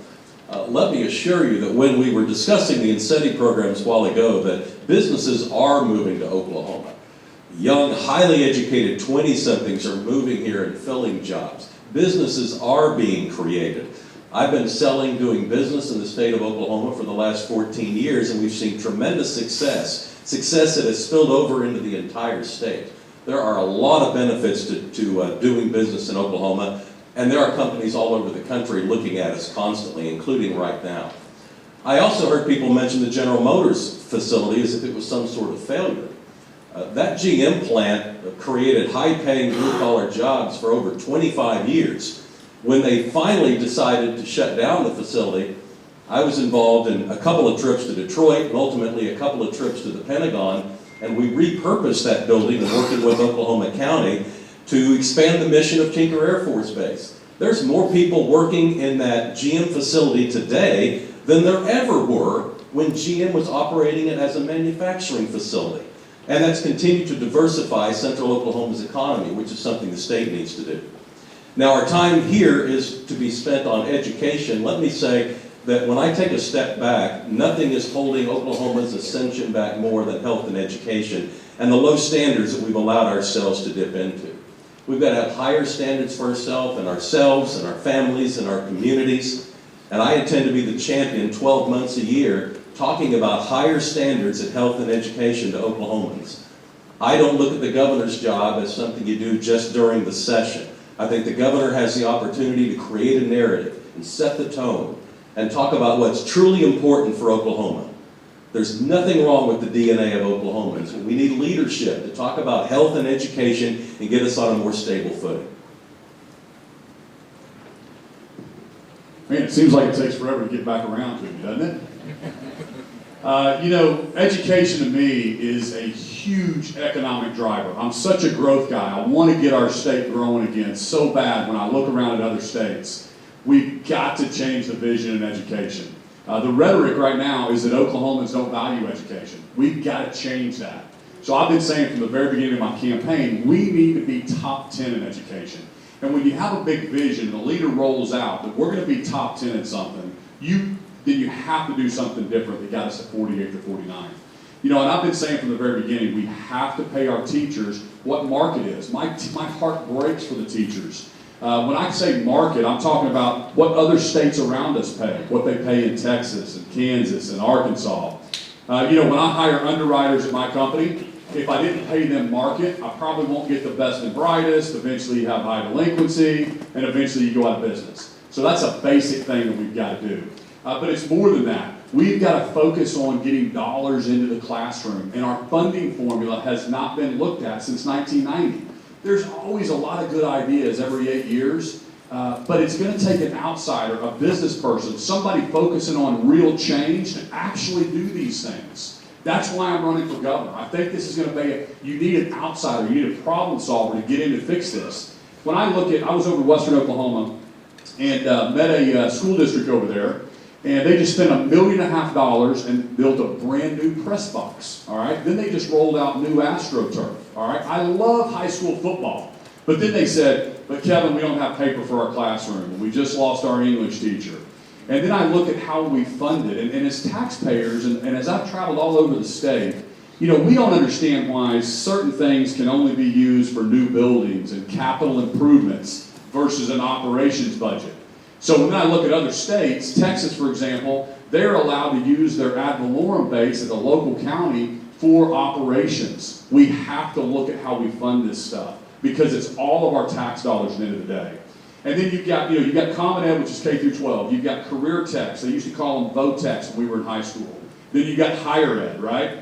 Let me assure you that when we were discussing the incentive programs a while ago, that businesses are moving to Oklahoma. Young, highly educated 20-somethings are moving here and filling jobs. Businesses are being created. I've been doing business in the state of Oklahoma for the last 14 years, and we've seen tremendous success that has spilled over into the entire state. There are a lot of benefits to doing business in Oklahoma, and there are companies all over the country looking at us constantly, including right now. I also heard people mention the General Motors facility as if it was some sort of failure. That GM plant created high-paying blue-collar jobs for over 25 years. When they finally decided to shut down the facility, I was involved in a couple of trips to Detroit and ultimately a couple of trips to the Pentagon, and we repurposed that building and working with Oklahoma County to expand the mission of Tinker Air Force Base. There's more people working in that GM facility today than there ever were when GM was operating it as a manufacturing facility. And that's continued to diversify Central Oklahoma's economy, which is something the state needs to do. Now, our time here is to be spent on education. Let me say that when I take a step back, nothing is holding Oklahoma's ascension back more than health and education and the low standards that we've allowed ourselves to dip into. We've got to have higher standards for ourselves and our families and our communities. And I intend to be the champion 12 months a year talking about higher standards in health and education to Oklahomans. I don't look at the governor's job as something you do just during the session. I think the governor has the opportunity to create a narrative and set the tone and talk about what's truly important for Oklahoma. There's nothing wrong with the DNA of Oklahomans. We need leadership to talk about health and education and get us on a more stable footing. Man, it seems like it takes forever to get back around to it, doesn't it? You know, education to me is a huge economic driver. I'm such a growth guy. I want to get our state growing again so bad when I look around at other states. We've got to change the vision in education. The rhetoric right now is that Oklahomans don't value education. We've got to change that. So I've been saying from the very beginning of my campaign, we need to be top 10 in education. And when you have a big vision, the leader rolls out that we're going to be top 10 in something, then you have to do something different that got us to 48th or 49th. You know, and I've been saying from the very beginning, we have to pay our teachers what market is. My heart breaks for the teachers. When I say market, I'm talking about what other states around us pay, what they pay in Texas and Kansas and Arkansas. You know, when I hire underwriters at my company, if I didn't pay them market, I probably won't get the best and brightest. Eventually you have high delinquency, and eventually you go out of business. So that's a basic thing that we've got to do. But it's more than that. We've got to focus on getting dollars into the classroom, and our funding formula has not been looked at since 1990. There's always a lot of good ideas every 8 years, but it's going to take an outsider, a business person, somebody focusing on real change to actually do these things. That's why I'm running for governor. I think this is going to be, you need an outsider, you need a problem solver to get in to fix this. When I look at, I was over Western Oklahoma and met a school district over there, and they just spent $1.5 million and built a brand new press box, all right? Then they just rolled out new AstroTurf, all right? I love high school football, but then they said, but Kevin, we don't have paper for our classroom, and we just lost our English teacher. And then I look at how we fund it, and as taxpayers, and as I've traveled all over the state, you know, we don't understand why certain things can only be used for new buildings and capital improvements versus an operations budget. So when I look at other states, Texas, for example, they're allowed to use their ad valorem base at the local county for operations. We have to look at how we fund this stuff because it's all of our tax dollars at the end of the day. And then you've got Common Ed, which is K through 12. You've got career techs. They used to call them VOTEX when we were in high school. Then you've got higher ed, right?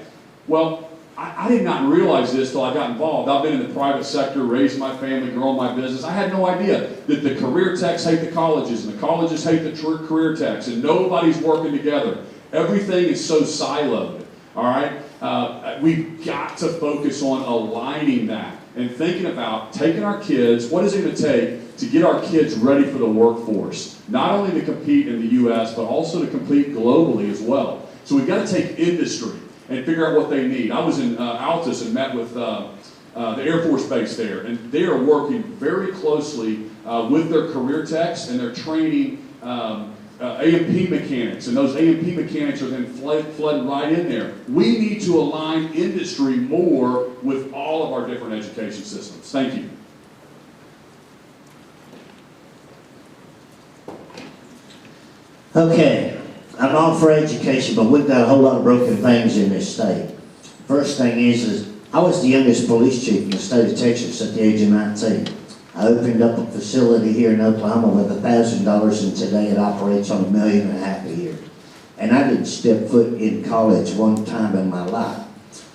Well, I did not realize this till I got involved. I've been in the private sector, raised my family, grown my business. I had no idea that the career techs hate the colleges and the colleges hate the career techs and nobody's working together. Everything is so siloed, all right? We've got to focus on aligning that and thinking about taking our kids, what is it going to take to get our kids ready for the workforce? Not only to compete in the U.S., but also to compete globally as well. So we've got to take industry and figure out what they need. I was in Altus and met with the Air Force Base there, and they are working very closely with their career techs, and they're training A&P mechanics, and those A&P mechanics are then flooded right in there. We need to align industry more with all of our different education systems. Thank you. Okay, I'm all for education, but we've got a whole lot of broken things in this state. First thing is I was the youngest police chief in the state of Texas at the age of 19. I opened up a facility here in Oklahoma with $1,000, and today it operates on $1.5 million a year. And I didn't step foot in college one time in my life.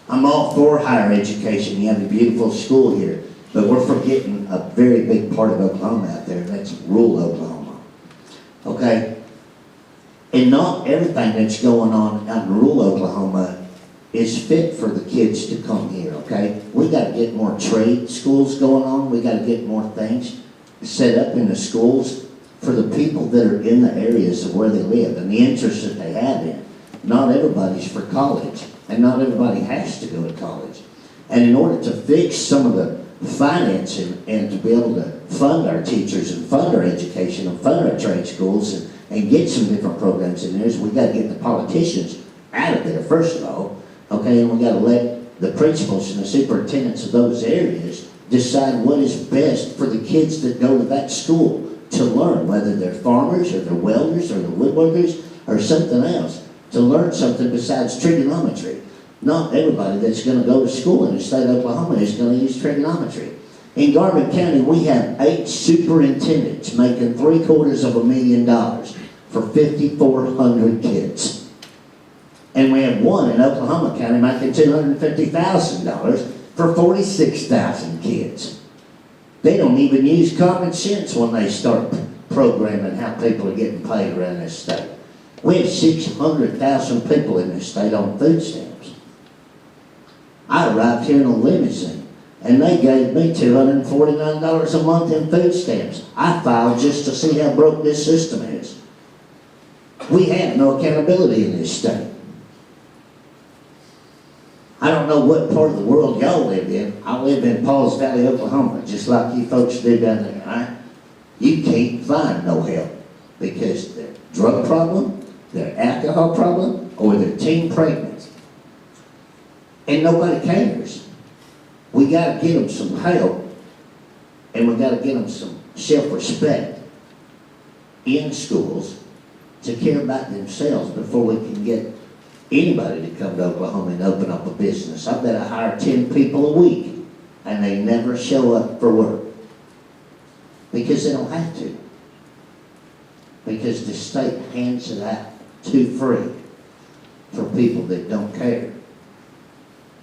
I'm all for higher education. You have a beautiful school here, but we're forgetting a very big part of Oklahoma out there, and that's rural Oklahoma. Okay? And not everything that's going on out in rural Oklahoma is fit for the kids to come here, okay? We got to get more trade schools going on. We got to get more things set up in the schools for the people that are in the areas of where they live and the interests that they have in. Not everybody's for college, and not everybody has to go to college. And in order to fix some of the financing and to be able to fund our teachers and fund our education and fund our trade schools and get some different programs in there, we got to get the politicians out of there, first of all, okay? And we got to let the principals and the superintendents of those areas decide what is best for the kids that go to that school. to learn, whether they're farmers or they're welders or they're woodworkers or something else, to learn something besides trigonometry. Not everybody that's going to go to school in the state of Oklahoma is going to use trigonometry. In Garvin County, we have 8 superintendents making $750,000 for 5,400 kids. And we have one in Oklahoma County making $250,000 for 46,000 kids. They don't even use common sense when they start programming how people are getting paid around this state. We have 600,000 people in this state on food stamps. I arrived here in a limousine, and they gave me $249 a month in food stamps. I filed just to see how broke this system is. We have no accountability in this state. I don't know what part of the world y'all live in. I live in Pauls Valley, Oklahoma, just like you folks do down there, all right? You can't find no help because their drug problem, their alcohol problem, or their teen pregnancy. And nobody cares. We got to get them some help, and we got to get them some self-respect in schools to care about themselves before we can get anybody to come to Oklahoma and open up a business. I bet I hire 10 people a week, and they never show up for work because they don't have to. Because the state hands it out too free for people that don't care.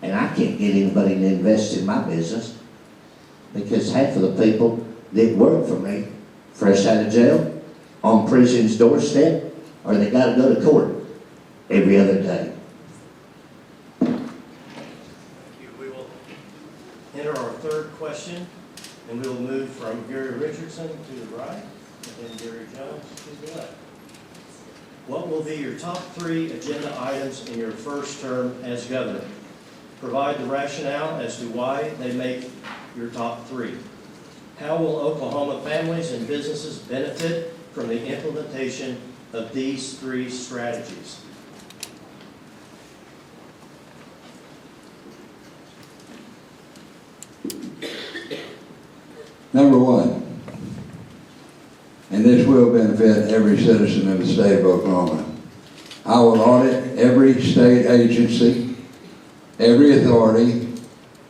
And I can't get anybody to invest in my business because half of the people that work for me, fresh out of jail, on prison's doorstep, or they got to go to court every other day. We will enter our third question, and we will move from Gary Richardson to the right, and then Gary Jones to the left. What will be your top 3 agenda items in your first term as governor? Provide the rationale as to why they make your top 3. How will Oklahoma families and businesses benefit from the implementation of these 3 strategies? Number 1, and this will benefit every citizen of the state of Oklahoma, I will audit every state agency, every authority,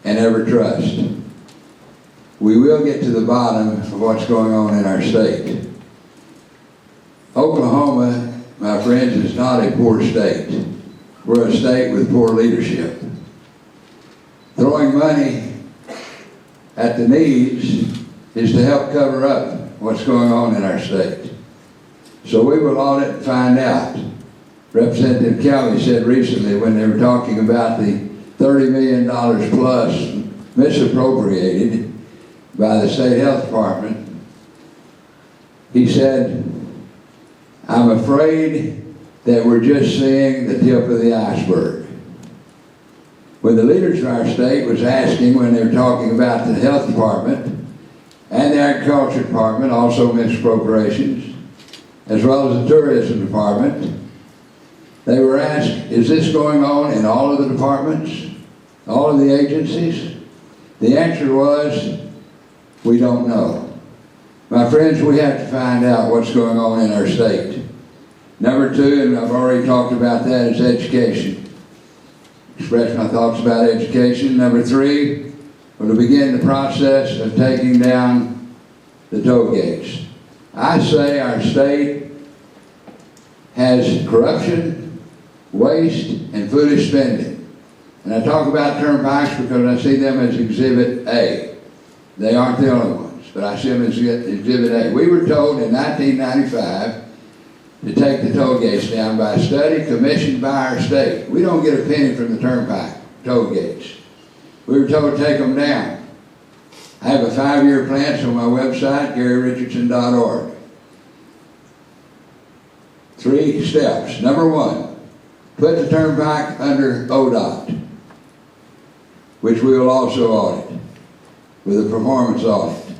and every trust. We will get to the bottom of what's going on in our state. Oklahoma, my friends, is not a poor state. We're a state with poor leadership. Throwing money at the needs is to help cover up what's going on in our state. So we will audit and find out. Representative Kelly said recently when they were talking about the $30 million plus misappropriated by the state health department, he said, I'm afraid that we're just seeing the tip of the iceberg. When the leaders of our state was asking when they were talking about the health department and the agriculture department, also misappropriations, as well as the tourism department, they were asked, is this going on in all of the departments, all of the agencies? The answer was, we don't know. My friends, we have to find out what's going on in our state. Number 2, and I've already talked about that, is education. Express my thoughts about education. Number 3, we'll begin the process of taking down the toll gates. I say our state has corruption, waste, and foolish spending. And I talk about turnpikes because I see them as Exhibit A. They aren't the only ones, but I see them as Exhibit A. We were told in 1995 to take the toll gates down by a study commissioned by our state. We don't get a penny from the turnpike toll gates. We were told to take them down. I have a 5-year plan, so on my website, GaryRichardson.org. 3 steps. Number 1, put the turnpike under ODOT, which we will also audit with a performance audit.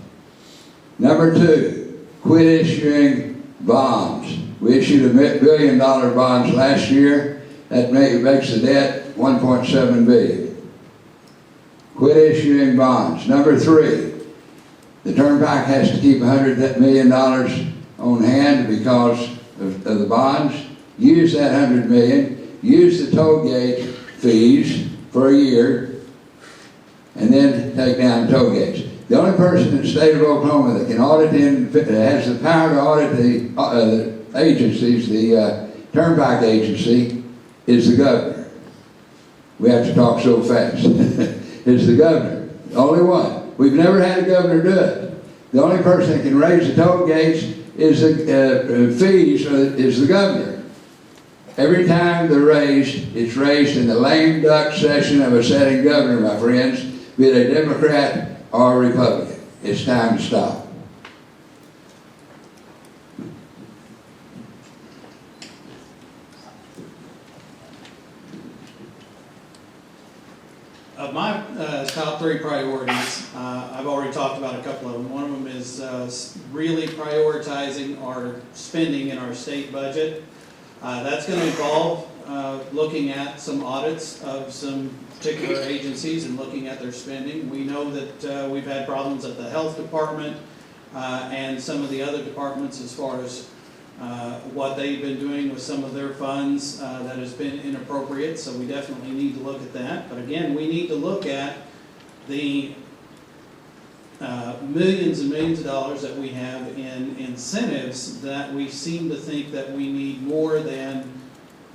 Number 2, quit issuing bonds. We issued $1 billion bonds last year. That makes the debt $1.7 billion. Quit issuing bonds. Number 3, The turnpike has to keep $100 million on hand because of the bonds. Use that $100 million, use the toll gate fees for a year, and then take down toll gates. The only person in the state of Oklahoma that can audit that has the power to audit the agencies, the turnpike agency, is the governor. We have to talk so fast. It's the governor, the only one. We've never had a governor do it. The only person that can raise the toll gates is the fees is the governor. Every time they're raised, it's raised in the lame duck session of a sitting governor, my friends, be it a Democrat or a Republican. It's time to stop. Of my top 3 priorities, I've already talked about a couple of them. One of them is really prioritizing our spending in our state budget. That's going to involve looking at some audits of some particular agencies and looking at their spending. We know that we've had problems at the health department and some of the other departments as far as what they've been doing with some of their funds that has been inappropriate, so we definitely need to look at that. But again, we need to look at the millions and millions of dollars that we have in incentives that we seem to think that we need more than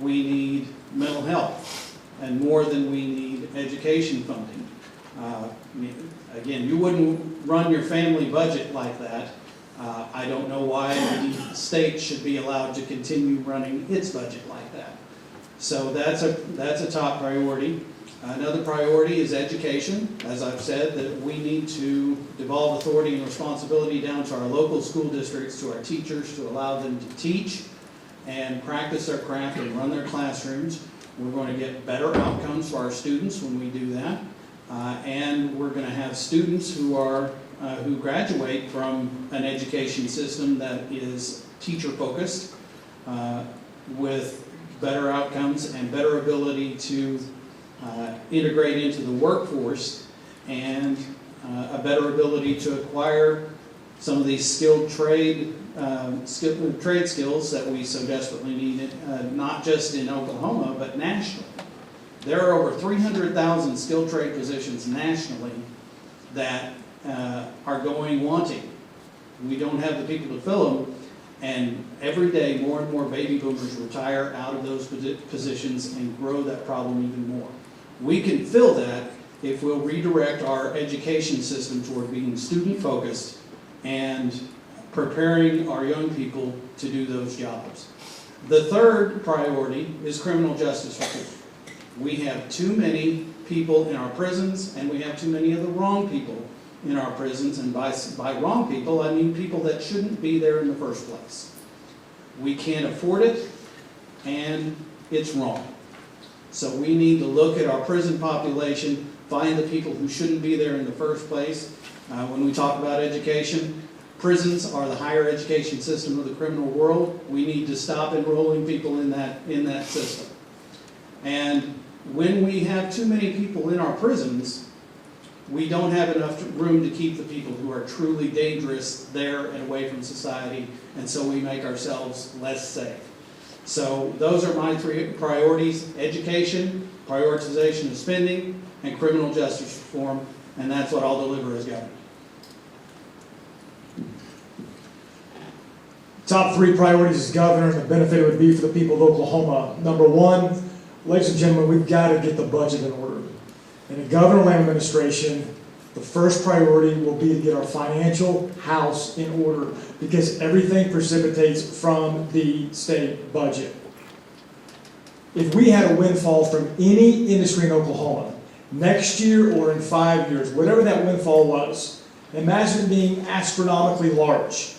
we need mental health and more than we need education funding. Again, you wouldn't run your family budget like that. I don't know why the state should be allowed to continue running its budget like that. So that's a top priority. Another priority is education. As I've said, that we need to devolve authority and responsibility down to our local school districts, to our teachers, to allow them to teach and practice their craft and run their classrooms. We're going to get better outcomes for our students when we do that. And we're going to have students who graduate from an education system that is teacher-focused with better outcomes and better ability to integrate into the workforce and a better ability to acquire some of these skilled trade skills that we so desperately need, not just in Oklahoma, but nationally. There are over 300,000 skilled trade positions nationally that are going wanting. We don't have the people to fill them, and every day more and more baby boomers retire out of those positions and grow that problem even more. We can fill that if we'll redirect our education system toward being student-focused and preparing our young people to do those jobs. The third priority is criminal justice reform. We have too many people in our prisons, and we have too many of the wrong people in our prisons, and by wrong people, I mean people that shouldn't be there in the first place. We can't afford it, and it's wrong. So we need to look at our prison population, find the people who shouldn't be there in the first place. When we talk about education, prisons are the higher education system of the criminal world. We need to stop enrolling people in that system. And when we have too many people in our prisons, we don't have enough room to keep the people who are truly dangerous there and away from society, and so we make ourselves less safe. So those are my 3 priorities: education, prioritization of spending, and criminal justice reform, and that's what I'll deliver as governor. Top 3 priorities as governor, and the benefit it would be for the people of Oklahoma. Number 1, ladies and gentlemen, we've got to get the budget in order. In a governmental administration, the first priority will be to get our financial house in order, because everything precipitates from the state budget. If we had a windfall from any industry in Oklahoma, next year or in 5 years, whatever that windfall was, imagine it being astronomically large.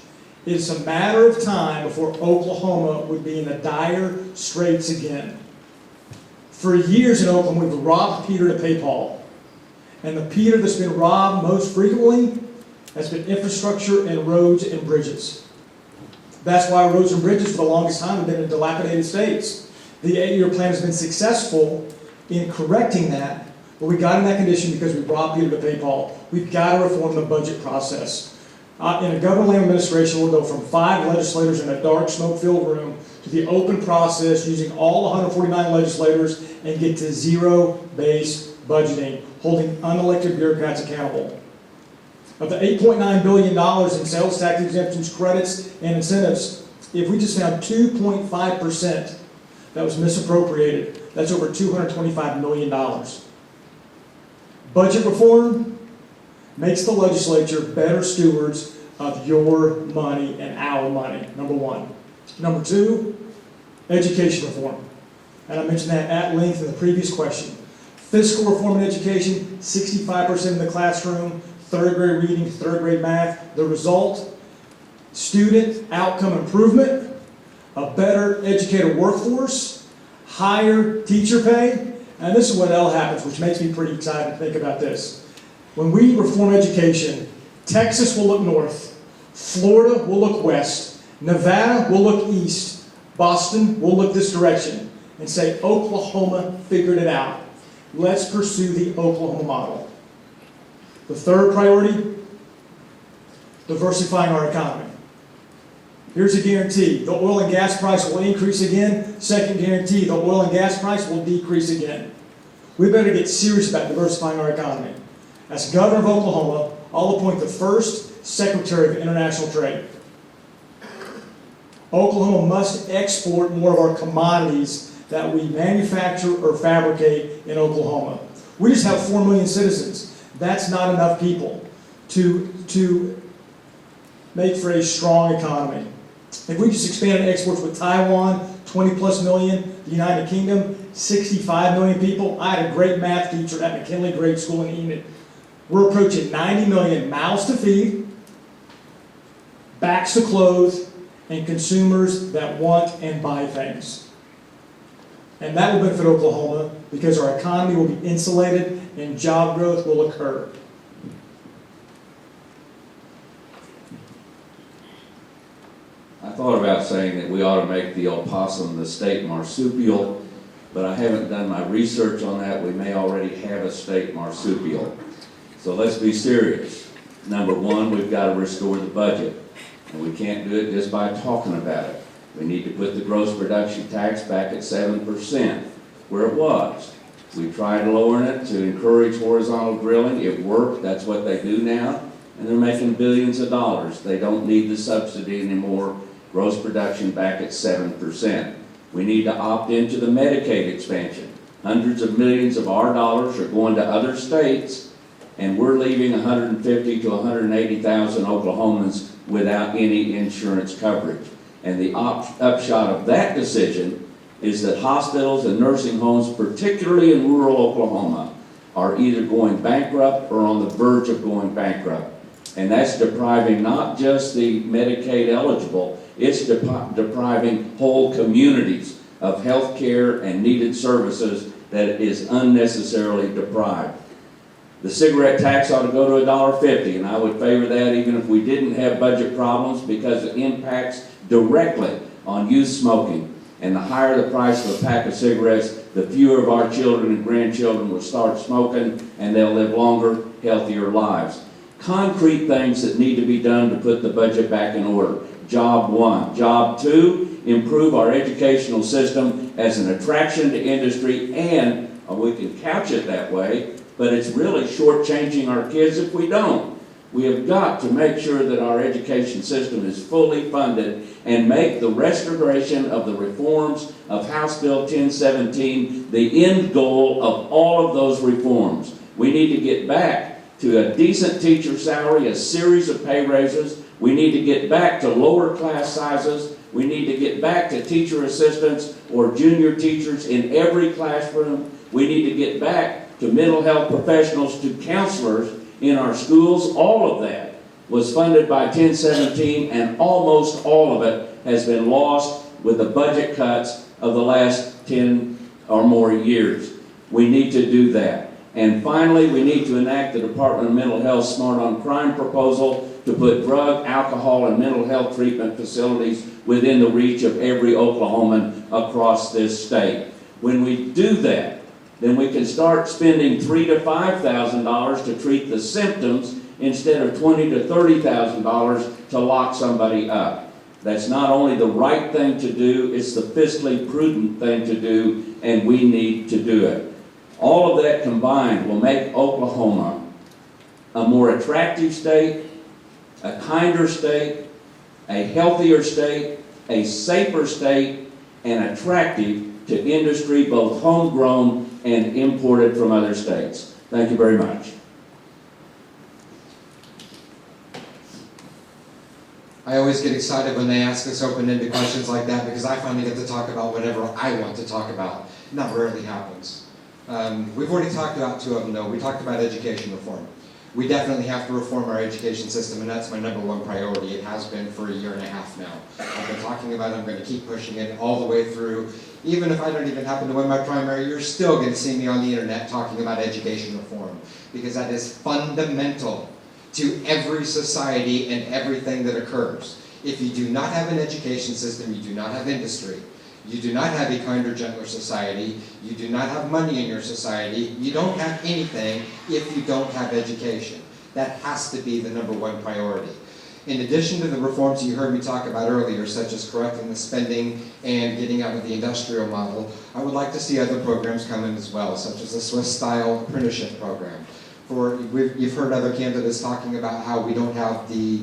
It's a matter of time before Oklahoma would be in the dire straits again. For years in Oklahoma, we've robbed Peter to pay Paul. And the Peter that's been robbed most frequently has been infrastructure and roads and bridges. That's why roads and bridges for the longest time have been in dilapidated states. The 8-year plan has been successful in correcting that, but we got in that condition because we robbed Peter to pay Paul. We've got to reform the budget process. In a governmental administration, we'll go from 5 legislators in a dark, smoke-filled room to the open process using all 149 legislators and get to zero-based budgeting, holding unelected bureaucrats accountable. Of the $8.9 billion in sales tax exemptions, credits, and incentives, if we just found 2.5% that was misappropriated, that's over $225 million. Budget reform makes the legislature better stewards of your money and our money, number one. Number two, education reform. And I mentioned that at length in the previous question. Fiscal reform in education, 65% in the classroom, 3rd grade reading, 3rd grade math. The result, student outcome improvement, a better educator workforce, higher teacher pay, and this is what else happens, which makes me pretty excited to think about this. When we reform education, Texas will look north, Florida will look west, Nevada will look east, Boston will look this direction, and say, Oklahoma figured it out. Let's pursue the Oklahoma model. The third priority, diversifying our economy. Here's a guarantee. The oil and gas price will increase again. Second guarantee, the oil and gas price will decrease again. We better get serious about diversifying our economy. As governor of Oklahoma, I'll appoint the first Secretary of International Trade. Oklahoma must export more of our commodities that we manufacture or fabricate in Oklahoma. We just have 4 million citizens. That's not enough people to make for a strong economy. If we just expanded exports with Taiwan, 20 plus million, the United Kingdom, 65 million people. I had a great math teacher at McKinley Grade School in Enid. We're approaching 90 million mouths to feed, backs to clothe, and consumers that want and buy things. And that will benefit Oklahoma because our economy will be insulated and job growth will occur. I thought about saying that we ought to make the opossum the state marsupial, but I haven't done my research on that. We may already have a state marsupial. So let's be serious. Number one, we've got to restore the budget. And we can't do it just by talking about it. We need to put the gross production tax back at 7%, where it was. We tried lowering it to encourage horizontal drilling. It worked. That's what they do now. And they're making billions of dollars. They don't need the subsidy anymore. Gross production back at 7%. We need to opt into the Medicaid expansion. Hundreds of millions of our dollars are going to other states, and we're leaving 150 to 180,000 Oklahomans without any insurance coverage. And the upshot of that decision is that hospitals and nursing homes, particularly in rural Oklahoma, are either going bankrupt or on the verge of going bankrupt. And that's depriving not just the Medicaid eligible, it's depriving whole communities of health care and needed services that is unnecessarily deprived. The cigarette tax ought to go to $1.50, and I would favor that even if we didn't have budget problems, because it impacts directly on youth smoking. And the higher the price of a pack of cigarettes, the fewer of our children and grandchildren will start smoking, and they'll live longer, healthier lives. Concrete things that need to be done to put the budget back in order. Job one. Job two, improve our educational system as an attraction to industry, and we can couch it that way, but it's really shortchanging our kids if we don't. We have got to make sure that our education system is fully funded and make the restoration of the reforms of House Bill 1017 the end goal of all of those reforms. We need to get back to a decent teacher salary, a series of pay raises. We need to get back to lower class sizes. We need to get back to teacher assistants or junior teachers in every classroom. We need to get back to mental health professionals, to counselors in our schools. All of that was funded by 1017, and almost all of it has been lost with the budget cuts of the last 10 or more years. We need to do that. And finally, we need to enact the Department of Mental Health Smart on Crime proposal to put drug, alcohol, and mental health treatment facilities within the reach of every Oklahoman across this state. When we do that, then we can start spending $3,000 to $5,000 to treat the symptoms instead of $20,000 to $30,000 to lock somebody up. That's not only the right thing to do, it's the fiscally prudent thing to do, and we need to do it. All of that combined will make Oklahoma a more attractive state, a kinder state, a healthier state, a safer state, and attractive to industry, both homegrown and imported from other states. Thank you very much. I always get excited when they ask us open-ended questions like that because I finally get to talk about whatever I want to talk about. And that rarely happens. We've already talked about two of them, though. We talked about education reform. We definitely have to reform our education system, and that's my #1 priority. It has been for a year and a half now. I've been talking about it. I'm going to keep pushing it all the way through. Even if I don't even happen to win my primary, you're still going to see me on the internet talking about education reform, because that is fundamental to every society and everything that occurs. If you do not have an education system, you do not have industry. You do not have a kinder, gentler society. You do not have money in your society. You don't have anything if you don't have education. That has to be the #1 priority. In addition to the reforms you heard me talk about earlier, such as correcting the spending and getting out of the industrial model, I would like to see other programs come in as well, such as the Swiss-style apprenticeship program. You've heard other candidates talking about how we don't have the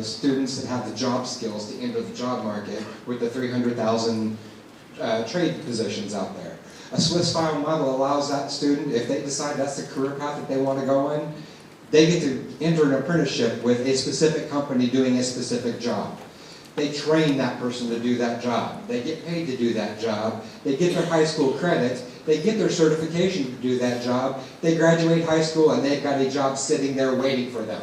students that have the job skills to enter the job market with the 300,000 trade positions out there. A Swiss-style model allows that student, if they decide that's the career path that they want to go in, they get to enter an apprenticeship with a specific company doing a specific job. They train that person to do that job. They get paid to do that job. They get their high school credit. They get their certification to do that job. They graduate high school and they've got a job sitting there waiting for them.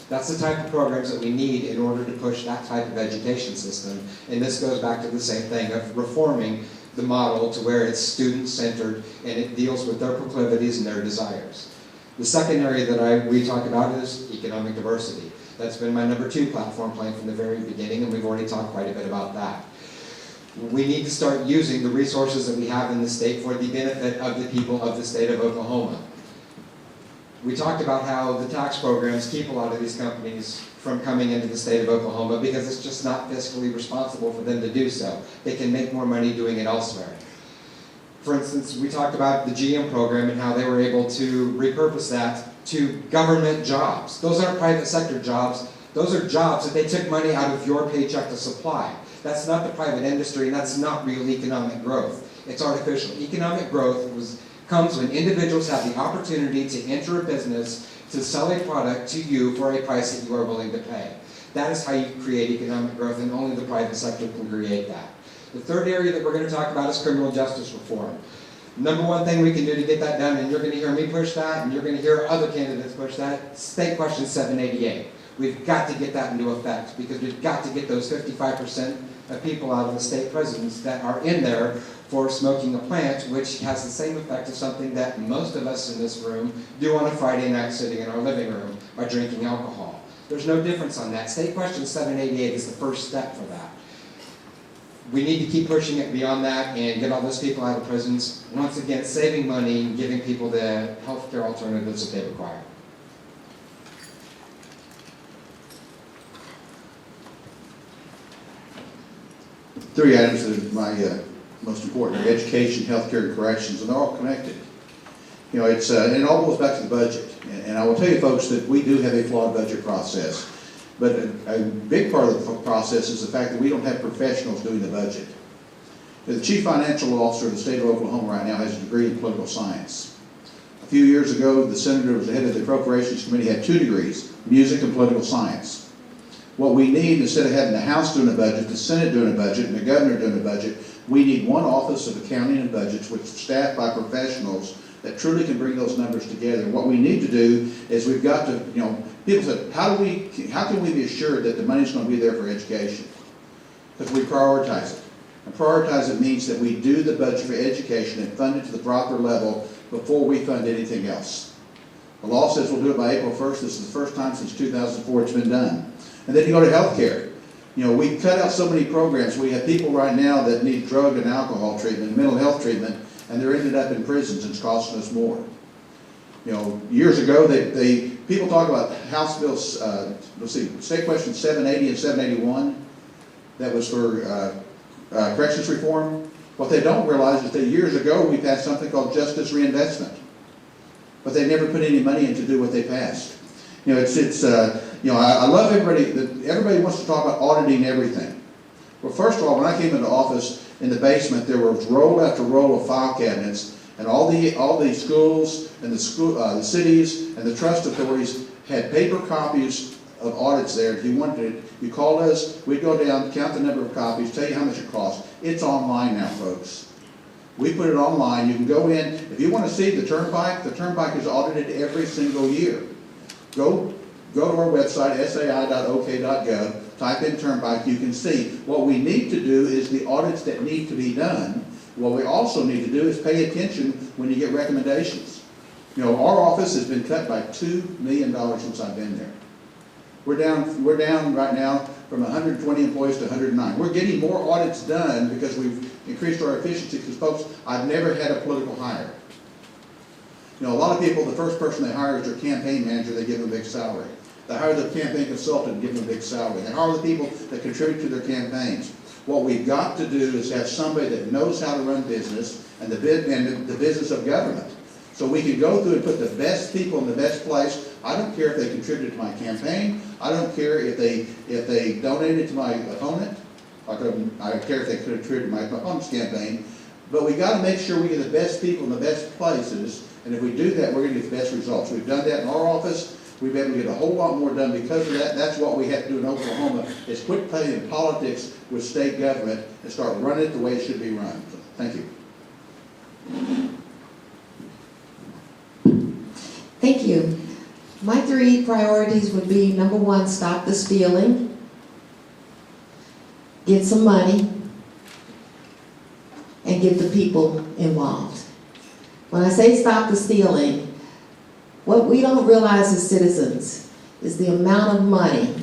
That's the type of programs that we need in order to push that type of education system. And this goes back to the same thing of reforming the model to where it's student-centered and it deals with their proclivities and their desires. The second area that we talk about is economic diversity. That's been my #2 platform plan from the very beginning, and we've already talked quite a bit about that. We need to start using the resources that we have in the state for the benefit of the people of the state of Oklahoma. We talked about how the tax programs keep a lot of these companies from coming into the state of Oklahoma because it's just not fiscally responsible for them to do so. They can make more money doing it elsewhere. For instance, we talked about the GM program and how they were able to repurpose that to government jobs. Those aren't private sector jobs. Those are jobs that they took money out of your paycheck to supply. That's not the private industry, and that's not real economic growth. It's artificial. Economic growth comes when individuals have the opportunity to enter a business to sell a product to you for a price that you are willing to pay. That is how you create economic growth, and only the private sector can create that. The third area that we're going to talk about is criminal justice reform. #1 thing we can do to get that done, and you're going to hear me push that, and you're going to hear other candidates push that, State Question 788. We've got to get that into effect because we've got to get those 55% of people out of the state prisons that are in there for smoking a plant, which has the same effect as something that most of us in this room do on a Friday night sitting in our living room by drinking alcohol. There's no difference on that. State Question 788 is the first step for that. We need to keep pushing it beyond that and get all those people out of prisons. Once again, saving money and giving people the health care alternatives that they require. Three items that are my most important are education, healthcare, and corrections, and they're all connected. You know, and it all goes back to the budget. And I will tell you folks that we do have a flawed budget process. But a big part of the process is the fact that we don't have professionals doing the budget. The chief financial officer of the state of Oklahoma right now has a degree in political science. A few years ago, the senator who was the head of the appropriations committee had 2 degrees, music and political science. What we need, instead of having the House doing a budget, the Senate doing a budget, and the governor doing a budget, we need one office of accounting and budgets which is staffed by professionals that truly can bring those numbers together. What we need to do is we've got to, you know, people said, how can we be assured that the money's going to be there for education? Because we prioritize it. And prioritize it means that we do the budget for education and fund it to the proper level before we fund anything else. The law says we'll do it by April 1st. This is the first time since 2004 it's been done. And then you go to health care. You know, we've cut out so many programs. We have people right now that need drug and alcohol treatment, mental health treatment, and they're ended up in prisons and it's costing us more. You know, years ago, people talk about House Bills, State Question 780 and 781, that was for corrections reform. What they don't realize is that years ago, we passed something called justice reinvestment, but they never put any money in to do what they passed. You know, I love everybody wants to talk about auditing everything. Well, first of all, when I came into office, in the basement, there was roll after roll of file cabinets, and all the schools and the cities and the trust authorities had paper copies of audits there. If you wanted it, you called us, we'd go down, count the number of copies, tell you how much it cost. It's online now, folks. We put it online. You can go in. If you want to see the turnpike is audited every single year. Go to our website, sai.ok.gov, type in turnpike. You can see. What we need to do is the audits that need to be done. What we also need to do is pay attention when you get recommendations. You know, our office has been cut by $2 million since I've been there. We're down right now from 120 employees to 109. We're getting more audits done because we've increased our efficiency, because folks, I've never had a political hire. You know, a lot of people, the first person they hire is their campaign manager, they give them a big salary. They hire their campaign consultant and give them a big salary. They hire the people that contribute to their campaigns. What we've got to do is have somebody that knows how to run business and the business of government. So we can go through and put the best people in the best place. I don't care if they contributed to my campaign. I don't care if they donated to my opponent. I don't care if they contributed to my opponent's campaign. But we got to make sure we get the best people in the best places. And if we do that, we're going to get the best results. We've done that in our office. We've been able to get a whole lot more done because of that. That's what we have to do in Oklahoma, is quit playing politics with state government and start running it the way it should be run. So, thank you. Thank you. My 3 priorities would be, number 1, stop the stealing, get some money, and get the people involved. When I say stop the stealing, what we don't realize as citizens is the amount of money,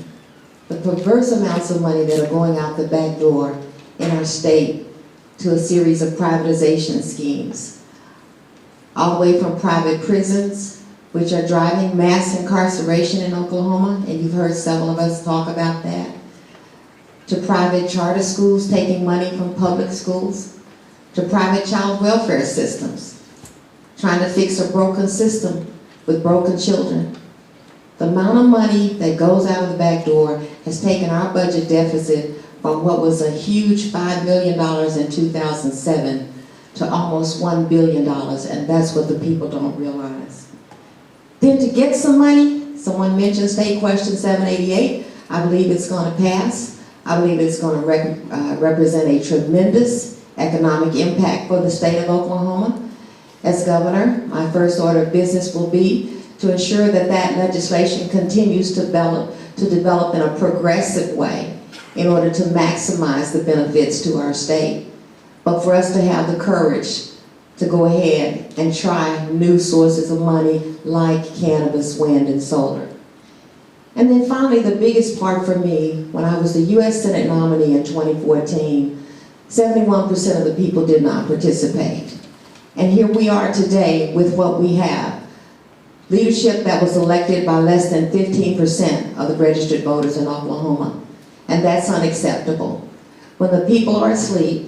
the perverse amounts of money that are going out the back door in our state to a series of privatization schemes. All the way from private prisons, which are driving mass incarceration in Oklahoma, and you've heard several of us talk about that, to private charter schools taking money from public schools, to private child welfare systems, trying to fix a broken system with broken children. The amount of money that goes out of the back door has taken our budget deficit from what was a huge $5 million in 2007 to almost $1 billion, and that's what the people don't realize. Then to get some money, someone mentioned State Question 788. I believe it's going to pass. I believe it's going to represent a tremendous economic impact for the state of Oklahoma. As governor, my first order of business will be to ensure that that legislation continues to develop in a progressive way in order to maximize the benefits to our state. But for us to have the courage to go ahead and try new sources of money like cannabis, wind, and solar. And then finally, the biggest part for me, when I was the U.S. Senate nominee in 2014, 71% of the people did not participate. And here we are today with what we have. Leadership that was elected by less than 15% of the registered voters in Oklahoma. And that's unacceptable. When the people are asleep,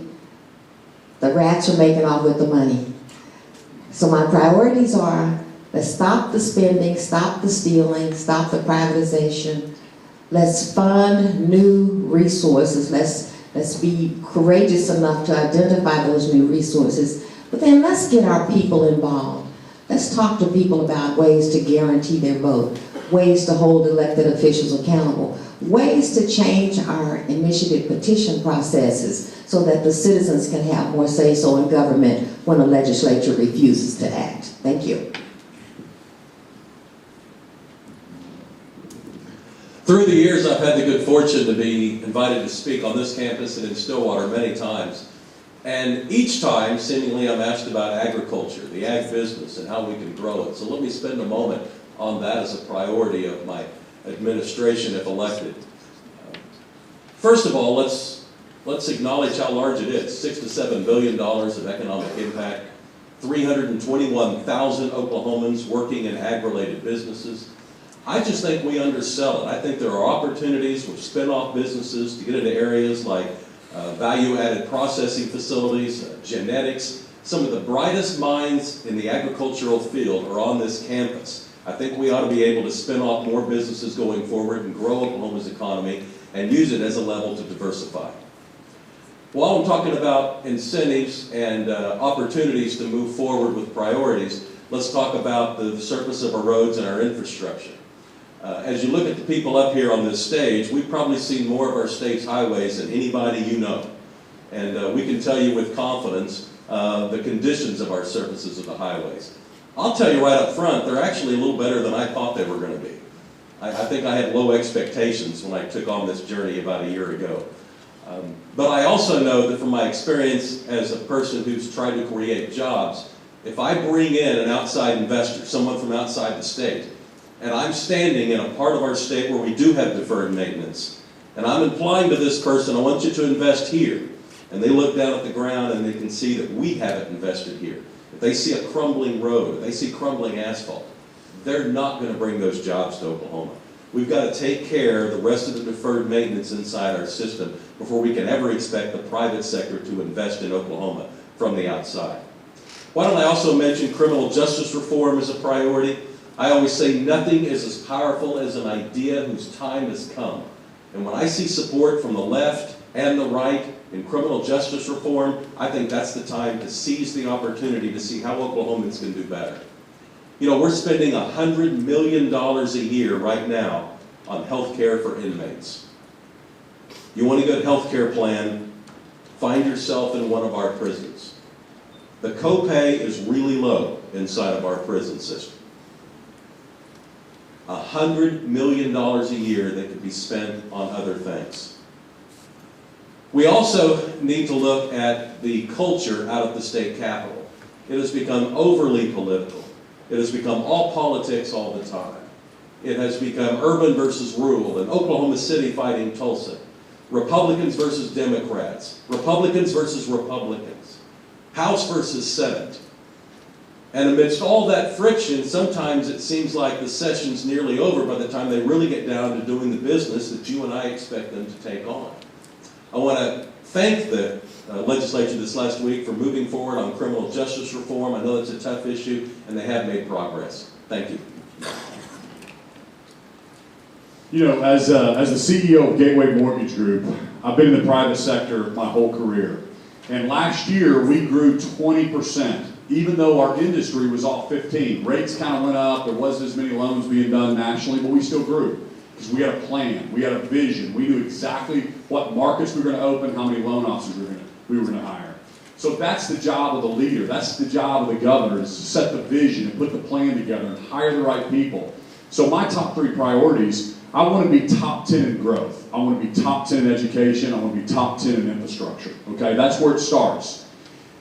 the rats are making off with the money. So my priorities are, let's stop the spending, stop the stealing, stop the privatization. Let's fund new resources. Let's be courageous enough to identify those new resources. But then let's get our people involved. Let's talk to people about ways to guarantee their vote, ways to hold elected officials accountable, ways to change our initiative petition processes so that the citizens can have more say-so in government when the legislature refuses to act. Thank you. Through the years, I've had the good fortune to be invited to speak on this campus and in Stillwater many times. And each time, seemingly, I'm asked about agriculture, the ag business, and how we can grow it. So let me spend a moment on that as a priority of my administration if elected. First of all, let's acknowledge how large it is, $6 to $7 billion of economic impact, 321,000 Oklahomans working in ag-related businesses. I just think we undersell it. I think there are opportunities with spin-off businesses to get into areas like value-added processing facilities, genetics. Some of the brightest minds in the agricultural field are on this campus. I think we ought to be able to spin off more businesses going forward and grow Oklahoma's economy and use it as a level to diversify. While I'm talking about incentives and opportunities to move forward with priorities, let's talk about the surface of our roads and our infrastructure. As you look at the people up here on this stage, we've probably seen more of our state's highways than anybody you know. And we can tell you with confidence the conditions of our surfaces of the highways. I'll tell you right up front, they're actually a little better than I thought they were going to be. I think I had low expectations when I took on this journey about a year ago. But I also know that from my experience as a person who's tried to create jobs, if I bring in an outside investor, someone from outside the state, and I'm standing in a part of our state where we do have deferred maintenance, and I'm implying to this person, I want you to invest here, and they look down at the ground and they can see that we haven't invested here. If they see a crumbling road, if they see crumbling asphalt, they're not going to bring those jobs to Oklahoma. We've got to take care of the rest of the deferred maintenance inside our system before we can ever expect the private sector to invest in Oklahoma from the outside. Why don't I also mention criminal justice reform as a priority? I always say nothing is as powerful as an idea whose time has come. And when I see support from the left and the right in criminal justice reform, I think that's the time to seize the opportunity to see how Oklahomans can do better. You know, we're spending $100 million a year right now on health care for inmates. You want a good health care plan, find yourself in one of our prisons. The copay is really low inside of our prison system. $100 million a year that could be spent on other things. We also need to look at the culture out of the state capitol. It has become overly political. It has become all politics all the time. It has become urban versus rural, and Oklahoma City fighting Tulsa. Republicans versus Democrats. Republicans versus Republicans. House versus Senate. And amidst all that friction, sometimes it seems like the session's nearly over by the time they really get down to doing the business that you and I expect them to take on. I want to thank the legislature this last week for moving forward on criminal justice reform. I know it's a tough issue, and they have made progress. Thank you. You know, as the CEO of Gateway Mortgage Group, I've been in the private sector my whole career. And last year, we grew 20%, even though our industry was off 15%. Rates kind of went up. There wasn't as many loans being done nationally, but we still grew. Because we had a plan, we had a vision, we knew exactly what markets we were going to open, how many loan officers we were going to hire. So that's the job of the leader, that's the job of the governor, is to set the vision and put the plan together and hire the right people. So my top 3 priorities, I want to be top 10 in growth, I want to be top 10 in education, I want to be top 10 in infrastructure, okay? That's where it starts.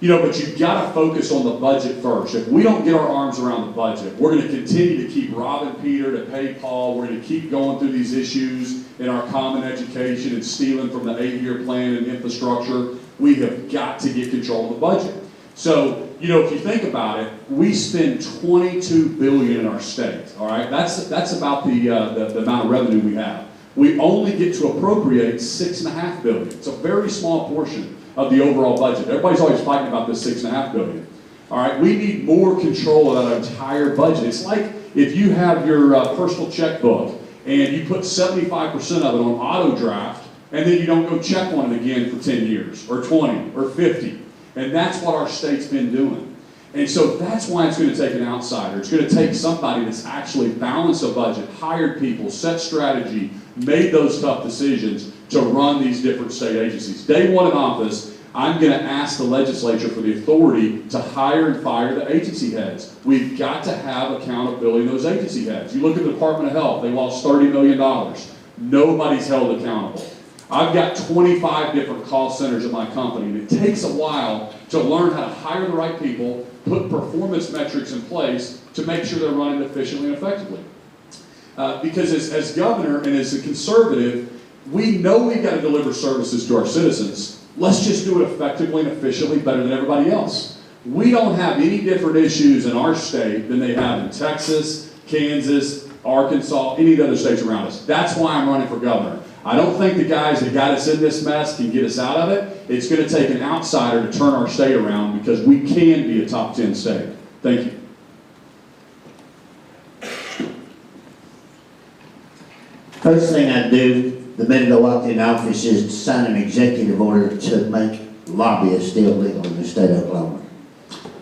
You know, but you've got to focus on the budget first. If we don't get our arms around the budget, we're going to continue to keep robbing Peter to pay Paul. We're going to keep going through these issues in our common education and stealing from the 8-year plan and infrastructure. We have got to get control of the budget. So, you know, if you think about it, we spend $22 billion in our state, all right? That's about the amount of revenue we have. We only get to appropriate $6.5 billion. It's a very small portion of the overall budget. Everybody's always fighting about this $6.5 billion. All right, we need more control of that entire budget. It's like if you have your personal checkbook and you put 75% of it on auto draft, and then you don't go check on it again for 10 years, or 20, or 50. And that's what our state's been doing. And so that's why it's going to take an outsider. It's going to take somebody that's actually balanced a budget, hired people, set strategy, made those tough decisions to run these different state agencies. Day one in office, I'm going to ask the legislature for the authority to hire and fire the agency heads. We've got to have accountability in those agency heads. You look at the Department of Health, they lost $30 million. Nobody's held accountable. I've got 25 different call centers at my company, and it takes a while to learn how to hire the right people, put performance metrics in place to make sure they're running efficiently and effectively. Because as governor and as a conservative, we know we've got to deliver services to our citizens. Let's just do it effectively and efficiently better than everybody else. We don't have any different issues in our state than they have in Texas, Kansas, Arkansas, any of the other states around us. That's why I'm running for governor. I don't think the guys that got us in this mess can get us out of it. It's going to take an outsider to turn our state around because we can be a top 10 state. Thank you. First thing I do the minute I walk in the office is to sign an executive order to make lobbyists illegal in the state of Oklahoma.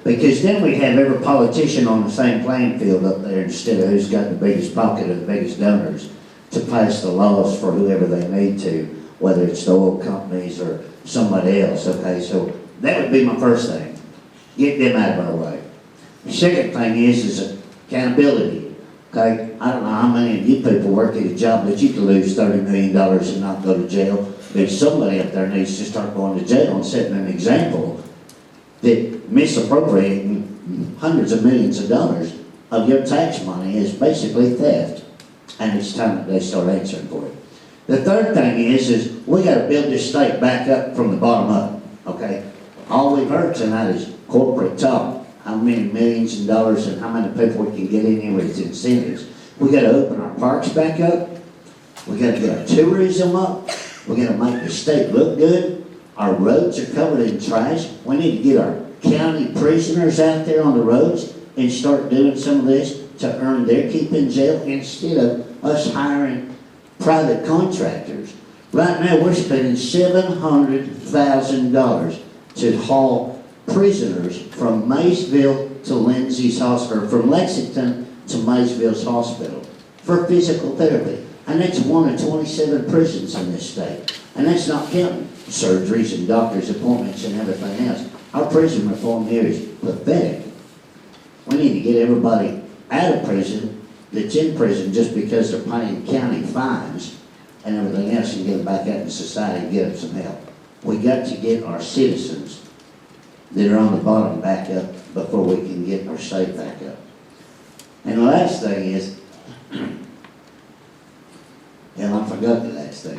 Because then we have every politician on the same playing field up there instead of who's got the biggest pocket or the biggest donors to pass the laws for whoever they need to, whether it's the oil companies or somebody else, okay? So that would be my first thing. Get them out of our way. The second thing is accountability, okay? I don't know how many of you people work at a job that you could lose $30 million and not go to jail. But somebody up there needs to start going to jail and setting an example that misappropriating hundreds of millions of dollars of your tax money is basically theft. And it's time that they start answering for it. The third thing is we got to build this state back up from the bottom up, okay? All we've heard tonight is corporate talk, how many millions of dollars and how many people we can get in here with incentives. We got to open our parks back up. We got to get our tourism up. We got to make the state look good. Our roads are covered in trash. We need to get our county prisoners out there on the roads and start doing some of this to earn their keep in jail instead of us hiring private contractors. Right now, we're spending $700,000 to haul prisoners from Maysville to Lindsay's hospital, from Lexington to Maysville's hospital for physical therapy. And that's one of 27 prisons in this state. And that's not counting surgeries and doctor's appointments and everything else. Our prison reform here is pathetic. We need to get everybody out of prison that's in prison just because they're paying county fines and everything else and get them back out in society and get them some help. We got to get our citizens that are on the bottom back up before we can get our state back up. And the last thing is, and I forgot the last thing.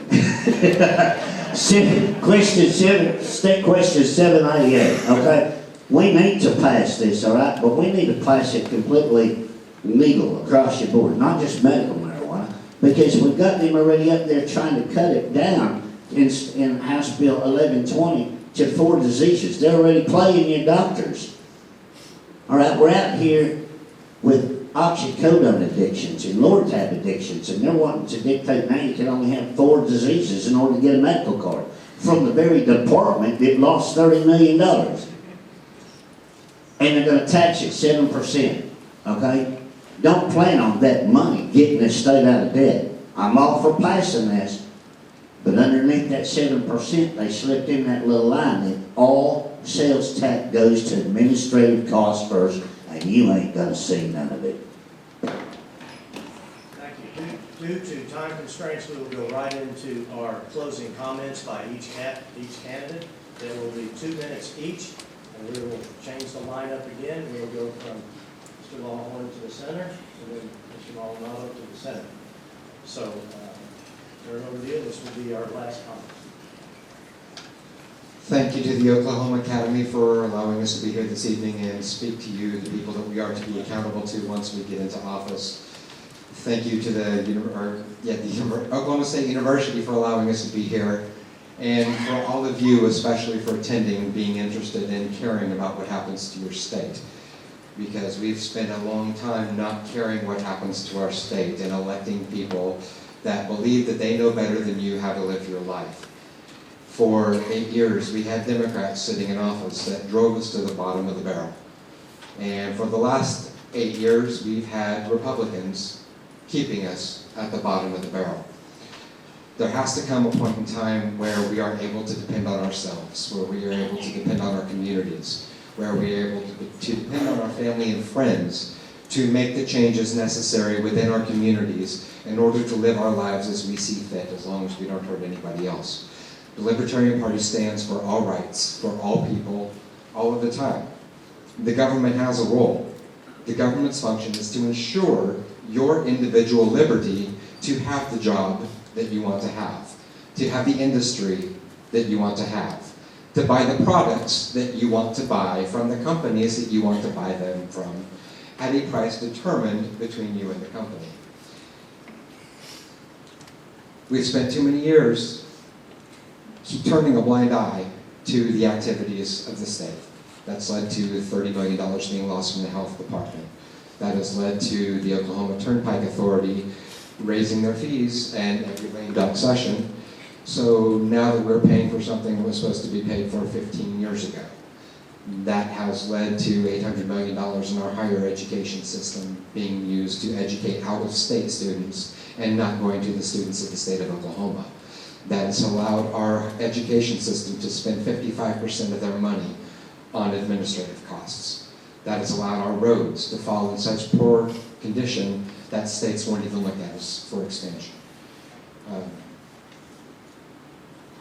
State question 788, okay? We need to pass this, all right? But we need to pass it completely legal across the board, not just medical marijuana, because we've got them already up there trying to cut it down in House Bill 1120 to 4 diseases. They're already playing your doctors. All right, we're out here with oxycodone addictions and Lortab addictions, and they're wanting to dictate now you can only have 4 diseases in order to get a medical card from the very department that lost $30 million. And they're going to tax it 7%, okay? Don't plan on that money getting the state out of debt. I'm all for passing this, but underneath that 7%, they slipped in that little line that all sales tax goes to administrative costs first, and you ain't going to see none of it. Thank you. Due to time constraints, we will go right into our closing comments by each candidate. There will be 2 minutes each, and we will change the lineup again. We will go from Mr. Lawhorn to the center, and then Mr. Maldonado to the center. So, turn over to you. This will be our last comment. Thank you to the Oklahoma Academy for allowing us to be here this evening and speak to you, the people that we are to be accountable to once we get into office. Thank you to the Oklahoma State University for allowing us to be here, and for all of you, especially for attending, being interested in caring about what happens to your state. Because we've spent a long time not caring what happens to our state and electing people that believe that they know better than you how to live your life. For 8 years, we had Democrats sitting in office that drove us to the bottom of the barrel. And for the last 8 years, we've had Republicans keeping us at the bottom of the barrel. There has to come a point in time where we are able to depend on ourselves, where we are able to depend on our communities, where we are able to depend on our family and friends to make the changes necessary within our communities in order to live our lives as we see fit, as long as we don't hurt anybody else. The Libertarian Party stands for all rights, for all people, all of the time. The government has a role. The government's function is to ensure your individual liberty to have the job that you want to have the industry that you want to have, to buy the products that you want to buy from the companies that you want to buy them from at a price determined between you and the company. We've spent too many years turning a blind eye to the activities of the state. That's led to $30 million being lost from the health department. That has led to the Oklahoma Turnpike Authority raising their fees and every lame duck session. So now that we're paying for something that was supposed to be paid for 15 years ago, that has led to $800 million in our higher education system being used to educate out-of-state students and not going to the students of the state of Oklahoma. That has allowed our education system to spend 55% of their money on administrative costs. That has allowed our roads to fall in such poor condition that states won't even look at us for expansion.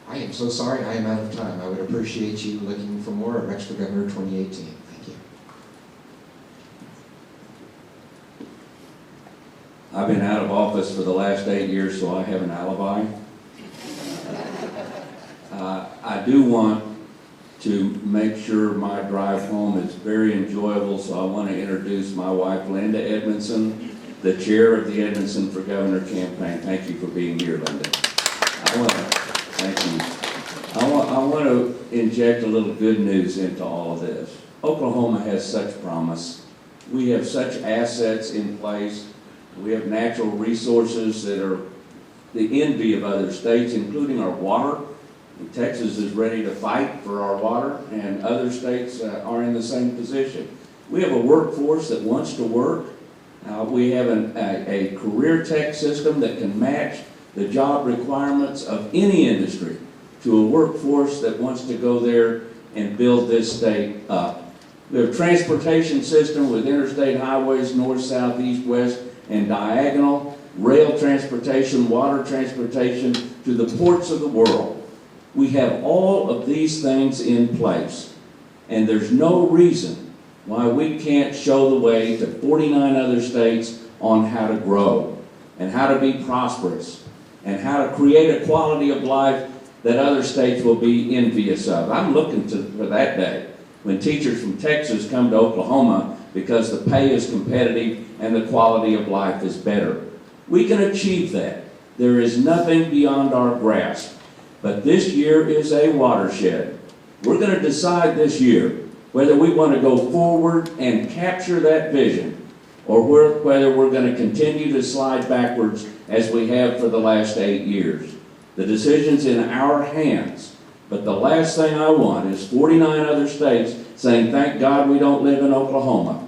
I am so sorry I am out of time. I would appreciate you looking for more at Rex for Governor 2018. Thank you. I've been out of office for the last 8 years, so I have an alibi. I do want to make sure my drive home is very enjoyable, so I want to introduce my wife, Linda Edmondson, the chair of the Edmondson for Governor campaign. Thank you for being here, Linda. Thank you. I want to inject a little good news into all of this. Oklahoma has such promise. We have such assets in place. We have natural resources that are the envy of other states, including our water. Texas is ready to fight for our water, and other states are in the same position. We have a workforce that wants to work. We have a career tech system that can match the job requirements of any industry to a workforce that wants to go there and build this state up. We have a transportation system with interstate highways, north, south, east, west, and diagonal, rail transportation, water transportation to the ports of the world. We have all of these things in place, and there's no reason why we can't show the way to 49 other states on how to grow and how to be prosperous and how to create a quality of life that other states will be envious of. I'm looking for that day when teachers from Texas come to Oklahoma because the pay is competitive and the quality of life is better. We can achieve that. There is nothing beyond our grasp. But this year is a watershed. We're going to decide this year whether we want to go forward and capture that vision or whether we're going to continue to slide backwards as we have for the last 8 years. The decision's in our hands. But the last thing I want is 49 other states saying, thank God we don't live in Oklahoma.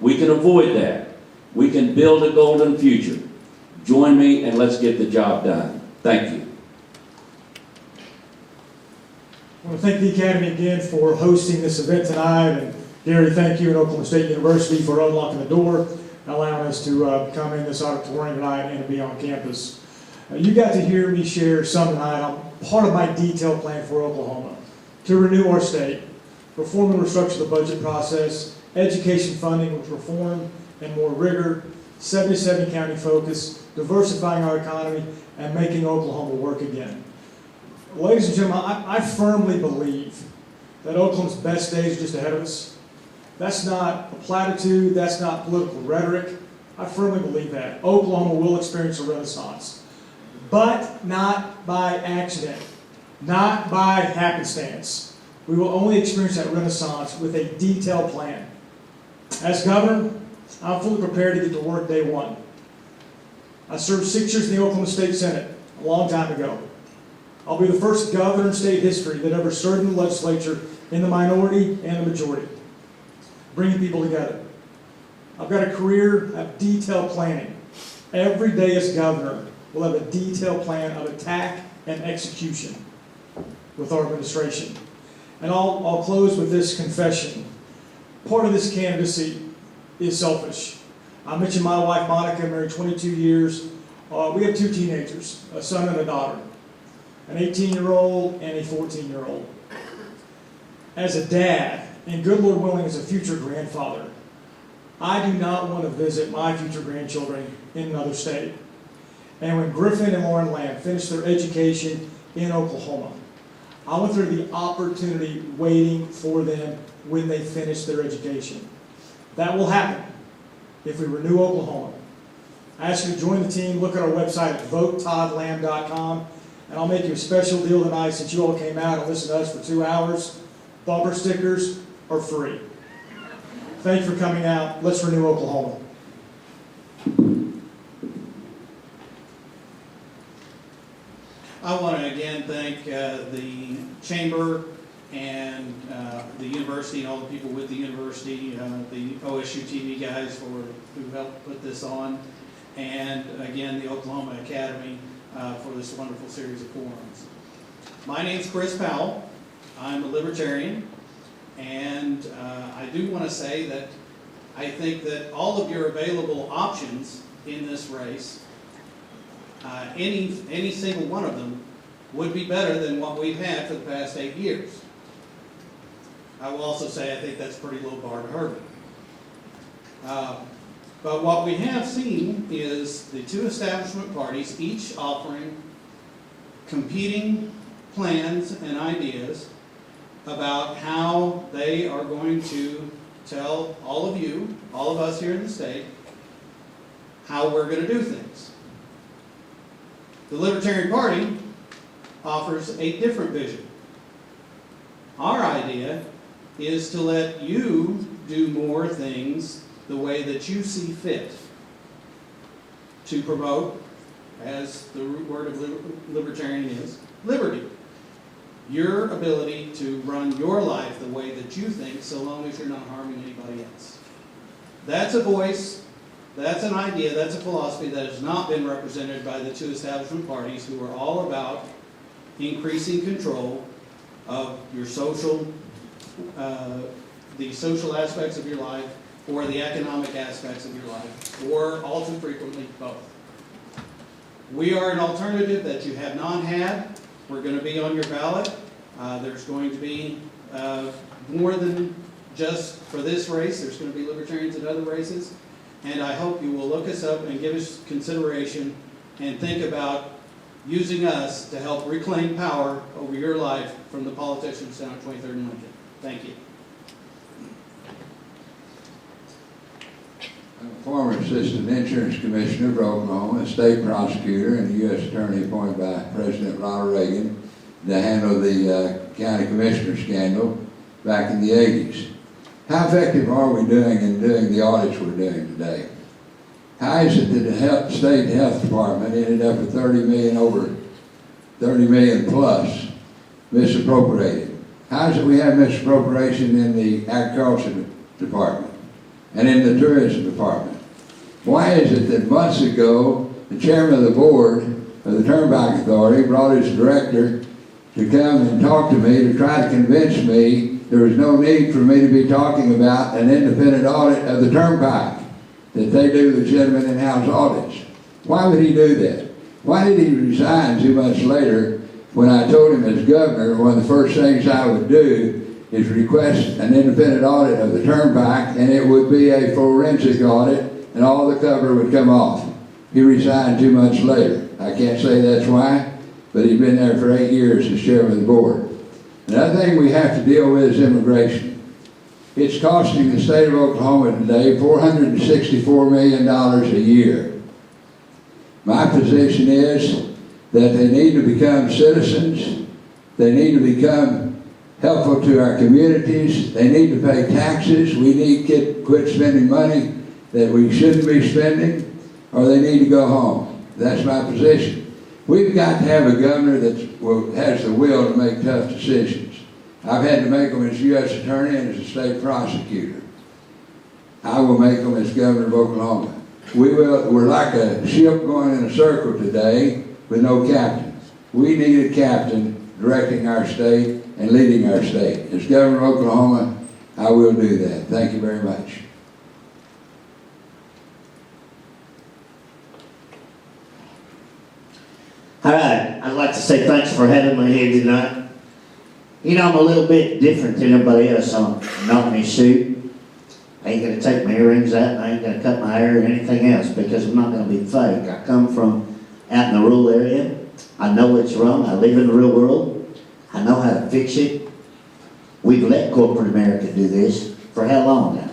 We can avoid that. We can build a golden future. Join me and let's get the job done. Thank you. I want to thank the Academy again for hosting this event tonight, and Gary, thank you, and Oklahoma State University for unlocking the door and allowing us to come in this auditorium tonight and to be on campus. You got to hear me share some tonight on part of my detailed plan for Oklahoma to renew our state, reform and restructure the budget process, education funding with reform and more rigor, 77 county focus, diversifying our economy, and making Oklahoma work again. Ladies and gentlemen, I firmly believe that Oklahoma's best days are just ahead of us. That's not a platitude, that's not political rhetoric. I firmly believe that. Oklahoma will experience a renaissance, but not by accident, not by happenstance. We will only experience that renaissance with a detailed plan. As governor, I'm fully prepared to get to work day one. I served 6 years in the Oklahoma State Senate a long time ago. I'll be the first governor in state history that ever served in the legislature in the minority and the majority, bringing people together. I've got a career of detailed planning. Every day as governor, we'll have a detailed plan of attack and execution with our administration. And I'll close with this confession. Part of this candidacy is selfish. I mentioned my wife, Monica, married 22 years. We have 2 teenagers, a son and a daughter, an 18-year-old and a 14-year-old. As a dad, and good Lord willing, as a future grandfather, I do not want to visit my future grandchildren in another state. And when Griffin and Lauren Lamb finish their education in Oklahoma, I went through the opportunity waiting for them when they finish their education. That will happen if we renew Oklahoma. I ask you to join the team. Look at our website at votetoddlamb.com, and I'll make you a special deal tonight since you all came out and listened to us for 2 hours. Bumper stickers are free. Thank you for coming out. Let's renew Oklahoma. I want to again thank the Chamber and the university and all the people with the university, the OSU TV guys who helped put this on, and again the Oklahoma Academy for this wonderful series of forums. My name's Chris Powell. I'm a libertarian, and I do want to say that I think that all of your available options in this race, any single one of them, would be better than what we've had for the past 8 years. I will also say I think that's a pretty low bar to hurdle. But what we have seen is the two establishment parties each offering competing plans and ideas about how they are going to tell all of you, all of us here in the state, how we're going to do things. The Libertarian Party offers a different vision. Our idea is to let you do more things the way that you see fit to promote, as the root word of libertarian is, liberty. Your ability to run your life the way that you think, so long as you're not harming anybody else. That's a voice, that's an idea, that's a philosophy that has not been represented by the two establishment parties, who are all about increasing control of your social, the social aspects of your life, or the economic aspects of your life, or all too frequently both. We are an alternative that you have not had. We're going to be on your ballot. There's going to be more than just for this race. There's going to be libertarians in other races. And I hope you will look us up and give us consideration and think about using us to help reclaim power over your life from the politicians down at 23rd and Lincoln. Thank you. I'm a former assistant insurance commissioner for Oklahoma, a state prosecutor, and a U.S. attorney appointed by President Ronald Reagan to handle the county commissioner scandal back in the 80s. How effective are we doing in doing the audits we're doing today? How is it that the state health department ended up with over 30 million plus misappropriated? How is it we have misappropriation in the agriculture department and in the tourism department? Why is it that months ago, the chairman of the board of the Turnpike Authority brought his director to come and talk to me to try to convince me there was no need for me to be talking about an independent audit of the Turnpike, that they do legitimate in-house audits? Why would he do that? Why did he resign 2 months later when I told him as governor one of the first things I would do is request an independent audit of the Turnpike, and it would be a forensic audit and all the cover would come off? He resigned 2 months later. I can't say that's why, but he's been there for 8 years as chairman of the board. Another thing we have to deal with is immigration. It's costing the state of Oklahoma today $464 million a year. My position is that they need to become citizens. They need to become helpful to our communities. They need to pay taxes. We need to quit spending money that we shouldn't be spending, or they need to go home. That's my position. We've got to have a governor that has the will to make tough decisions. I've had to make them as U.S. attorney and as a state prosecutor. I will make them as governor of Oklahoma. We're like a ship going in a circle today with no captain. We need a captain directing our state and leading our state. As governor of Oklahoma, I will do that. Thank you very much. All right, I'd like to say thanks for having me here tonight. You know, I'm a little bit different than everybody else. I'm not in a suit. I ain't going to take my earrings out, and I ain't going to cut my hair or anything else because I'm not going to be fake. I come from out in the rural area. I know what's wrong. I live in the real world. I know how to fix it. We've let corporate America do this for how long now?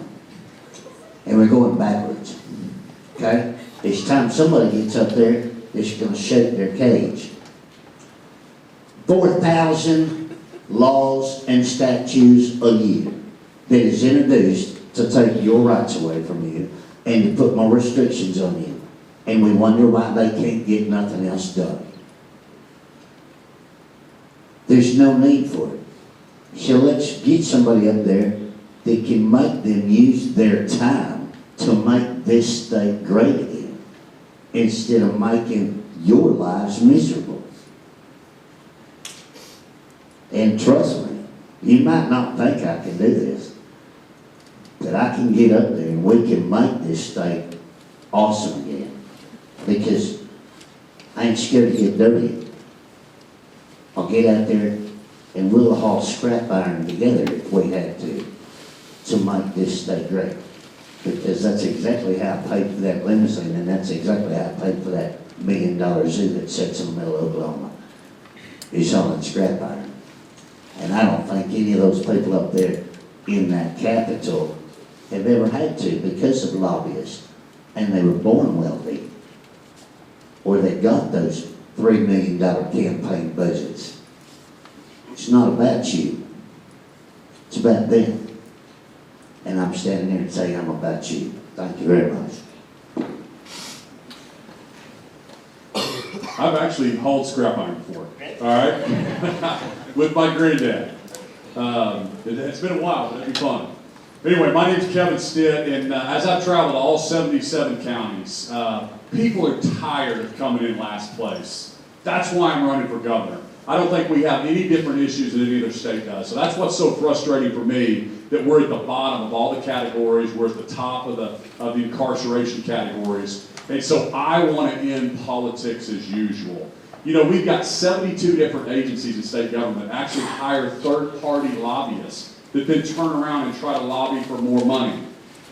And we're going backwards, okay? It's time somebody gets up there that's gonna shake their cage. 4,000 laws and statutes a year that is introduced to take your rights away from you and to put more restrictions on you. And we wonder why they can't get nothing else done. There's no need for it. So let's get somebody up there that can make them use their time to make this state great again, instead of making your lives miserable. And trust me, you might not think I can do this, but I can get up there and we can make this state awesome again. Because I ain't scared to get dirty. I'll get out there and we'll haul scrap iron together if we had to make this state great. Because that's exactly how I paid for that limousine, and that's exactly how I paid for that $1 million zoo that sits in the middle of Oklahoma. It's hauling scrap iron. And I don't think any of those people up there in that Capitol have ever had to because of lobbyists. And they were born wealthy. Or they got those $3 million campaign budgets. It's not about you. It's about them. And I'm standing here and saying I'm about you. Thank you very much. I've actually hauled scrap iron before, all right? With my granddad. It's been a while, but it'd be fun. Anyway, my name's Kevin Stitt, and as I've traveled all 77 counties, people are tired of coming in last place. That's why I'm running for governor. I don't think we have any different issues than any other state does. So that's what's so frustrating for me, that we're at the bottom of all the categories. We're at the top of the incarceration categories. And so I want to end politics as usual. You know, we've got 72 different agencies in state government actually hire third-party lobbyists that then turn around and try to lobby for more money.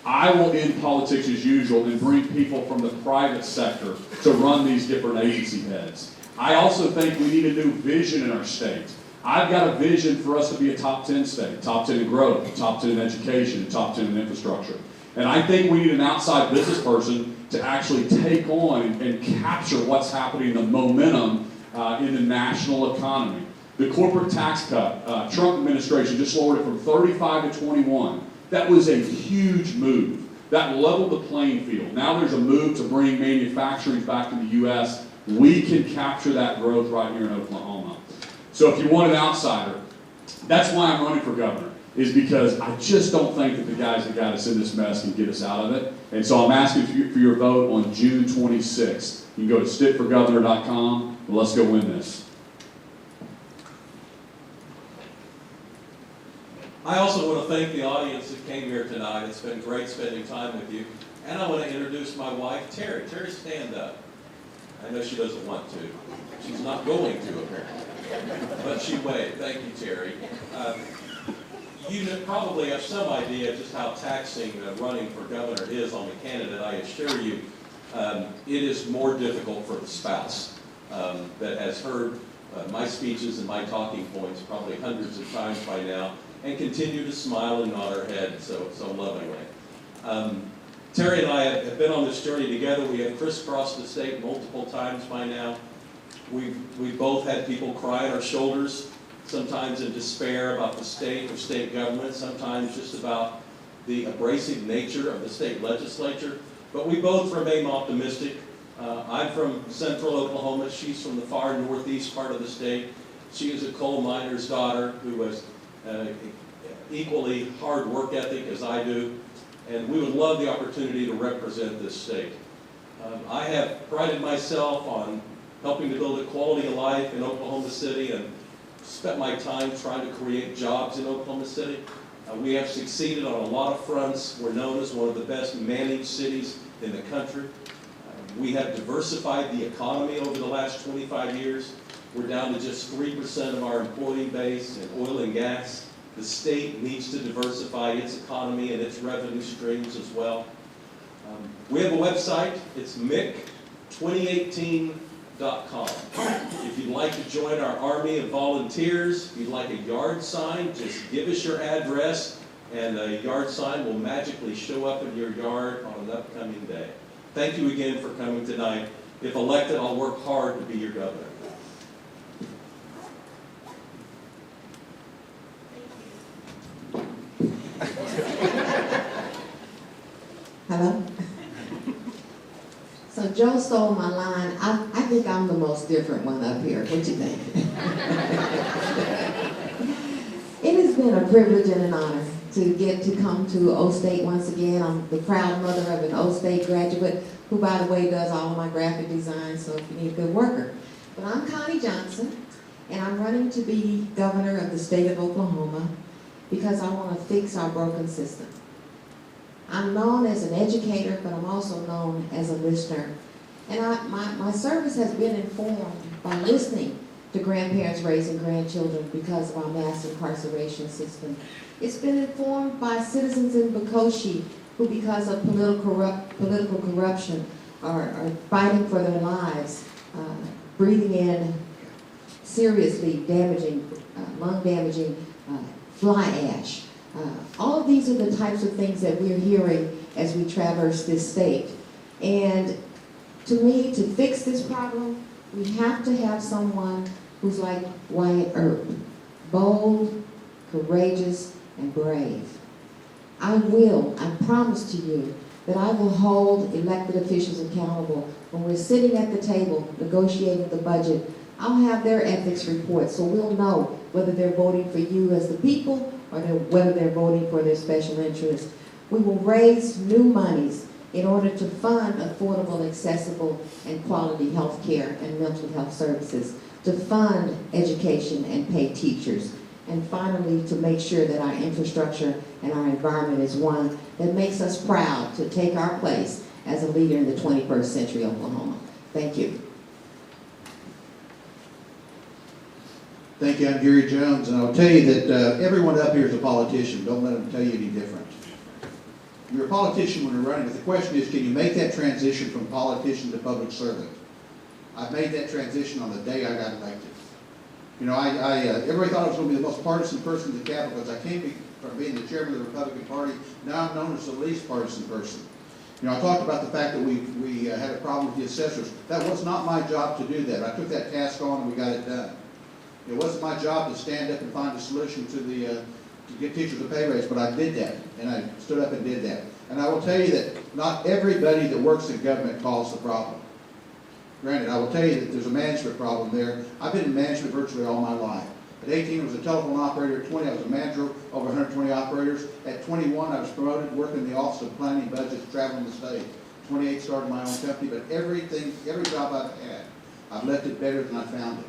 I will end politics as usual and bring people from the private sector to run these different agency heads. I also think we need a new vision in our state. I've got a vision for us to be a top 10 state, top 10 in growth, top 10 in education, top 10 in infrastructure. And I think we need an outside business person to actually take on and capture what's happening, the momentum in the national economy. The corporate tax cut, Trump administration just lowered it from 35 to 21. That was a huge move. That leveled the playing field. Now there's a move to bring manufacturing back to the U.S. We can capture that growth right here in Oklahoma. So if you want an outsider, that's why I'm running for governor, is because I just don't think that the guys that got us in this mess can get us out of it. And so I'm asking for your vote on June 26th. You can go to stittforgovernor.com, and let's go win this. I also want to thank the audience that came here tonight. It's been great spending time with you. And I want to introduce my wife, Terry. Terry, stand up. I know she doesn't want to. She's not going to, apparently. But she waved. Thank you, Terry. You probably have some idea just how taxing running for governor is on the candidate. I assure you, it is more difficult for the spouse that has heard my speeches and my talking points probably hundreds of times by now, and continue to smile and nod her head so lovingly. Terry and I have been on this journey together. We have crisscrossed the state multiple times by now. We've both had people cry on our shoulders, sometimes in despair about the state or state government, sometimes just about the abrasive nature of the state legislature. But we both remain optimistic. I'm from central Oklahoma. She's from the far northeast part of the state. She is a coal miner's daughter who has equally hard work ethic as I do. And we would love the opportunity to represent this state. I have prided myself on helping to build a quality of life in Oklahoma City and spent my time trying to create jobs in Oklahoma City. We have succeeded on a lot of fronts. We're known as one of the best managed cities in the country. We have diversified the economy over the last 25 years. We're down to just 3% of our employee base in oil and gas. The state needs to diversify its economy and its revenue streams as well. We have a website. It's Mick2018.com. If you'd like to join our army of volunteers, if you'd like a yard sign, just give us your address and a yard sign will magically show up in your yard on an upcoming day. Thank you again for coming tonight. If elected, I'll work hard to be your governor. Hello? So Joe stole my line. I think I'm the most different one up here. What you think? It has been a privilege and an honor to get to come to O State once again. I'm the proud mother of an O State graduate who, by the way, does all my graphic design, so if you need a good worker. But I'm Connie Johnson, and I'm running to be governor of the state of Oklahoma because I want to fix our broken system. I'm known as an educator, but I'm also known as a listener. And my service has been informed by listening to grandparents raising grandchildren because of our mass incarceration system. It's been informed by citizens in Bokoshi who, because of political corruption, are fighting for their lives, breathing in seriously damaging, lung-damaging fly ash. All of these are the types of things that we're hearing as we traverse this state. And to me, to fix this problem, we have to have someone who's like Wyatt Earp, bold, courageous, and brave. I promise to you that I will hold elected officials accountable when we're sitting at the table negotiating the budget. I'll have their ethics report so we'll know whether they're voting for you as the people or whether they're voting for their special interest. We will raise new monies in order to fund affordable, accessible, and quality health care and mental health services, to fund education and pay teachers, and finally to make sure that our infrastructure and our environment is one that makes us proud to take our place as a leader in the 21st century Oklahoma. Thank you. Thank you, I'm Gary Jones, and I'll tell you that everyone up here is a politician. Don't let them tell you any different. You're a politician when you're running, but the question is, can you make that transition from politician to public servant? I've made that transition on the day I got elected. You know, everybody thought I was going to be the most partisan person in the Capitol because I came from being the chairman of the Republican Party. Now I'm known as the least partisan person. You know, I talked about the fact that we had a problem with the assessors. That was not my job to do that. I took that task on and we got it done. It wasn't my job to stand up and find a solution to get teachers a pay raise, but I did that, and I stood up and did that. And I will tell you that not everybody that works in government calls the problem. Granted, I will tell you that there's a management problem there. I've been in management virtually all my life. At 18, I was a telephone operator. At 20, I was a manager over 120 operators. At 21, I was promoted, working in the Office of Planning and Budgets, traveling the state. 28, started my own company, but every job I've had, I've left it better than I found it.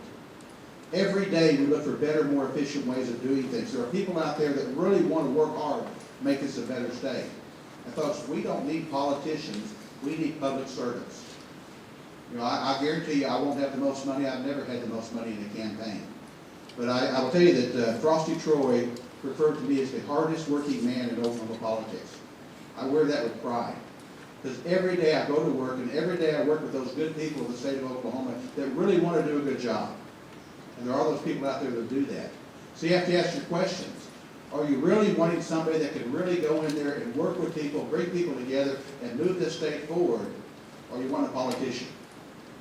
Every day we look for better, more efficient ways of doing things. There are people out there that really want to work hard to make this a better state. And folks, we don't need politicians, we need public servants. You know, I guarantee you I won't have the most money. I've never had the most money in a campaign. But I will tell you that Frosty Troy referred to me as the hardest working man in Oklahoma politics. I wear that with pride. Because every day I go to work and every day I work with those good people of the state of Oklahoma that really want to do a good job. And there are those people out there that do that. So you have to ask your questions. Are you really wanting somebody that can really go in there and work with people, bring people together, and move this state forward? Or you want a politician?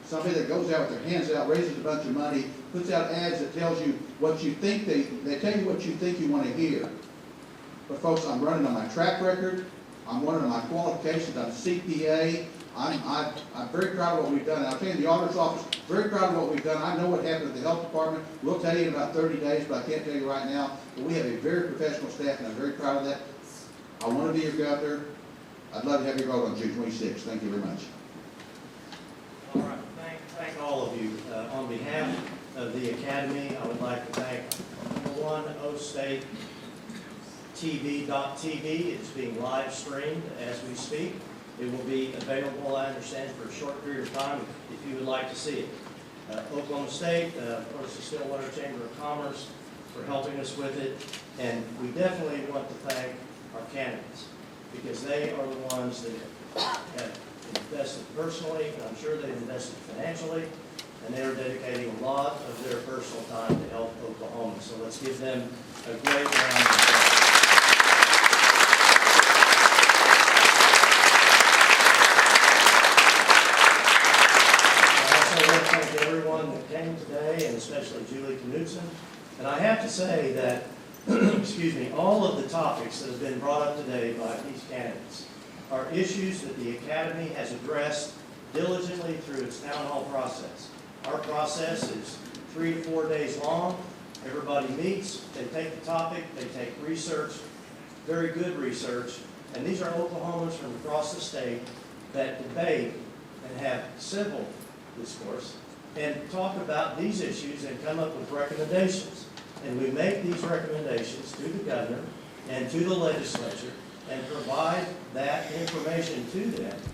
Somebody that goes out with their hands out, raises a bunch of money, puts out ads that tells you what you think they tell you what you think you want to hear. But folks, I'm running on my track record. I'm running on my qualifications. I'm a CPA. I'm very proud of what we've done. And I'll tell you, the auditor's office, very proud of what we've done. I know what happened at the health department. We'll tell you in about 30 days, but I can't tell you right now. But we have a very professional staff, and I'm very proud of that. I want to be your governor. I'd love to have you vote on June 26th. Thank you very much. All right, thank all of you. On behalf of the Academy, I would like to thank number one, OStateTV.tv. It's being live streamed as we speak. It will be available, I understand, for a short period of time if you would like to see it. Oklahoma State, of course, the Stillwater Chamber of Commerce for helping us with it. And we definitely want to thank our candidates because they are the ones that have invested personally, and I'm sure they've invested financially and they are dedicating a lot of their personal time to help Oklahoma. So let's give them a great round of applause. I want to thank everyone that came today, and especially Julie Knudsen. And I have to say that, excuse me, all of the topics that have been brought up today by these candidates are issues that the Academy has addressed diligently through its town hall process. Our process is 3 to 4 days long. Everybody meets, they take the topic, they take research, very good research, and these are Oklahomans from across the state that debate and have civil discourse and talk about these issues and come up with recommendations. And we make these recommendations to the governor and to the legislature and provide that information to them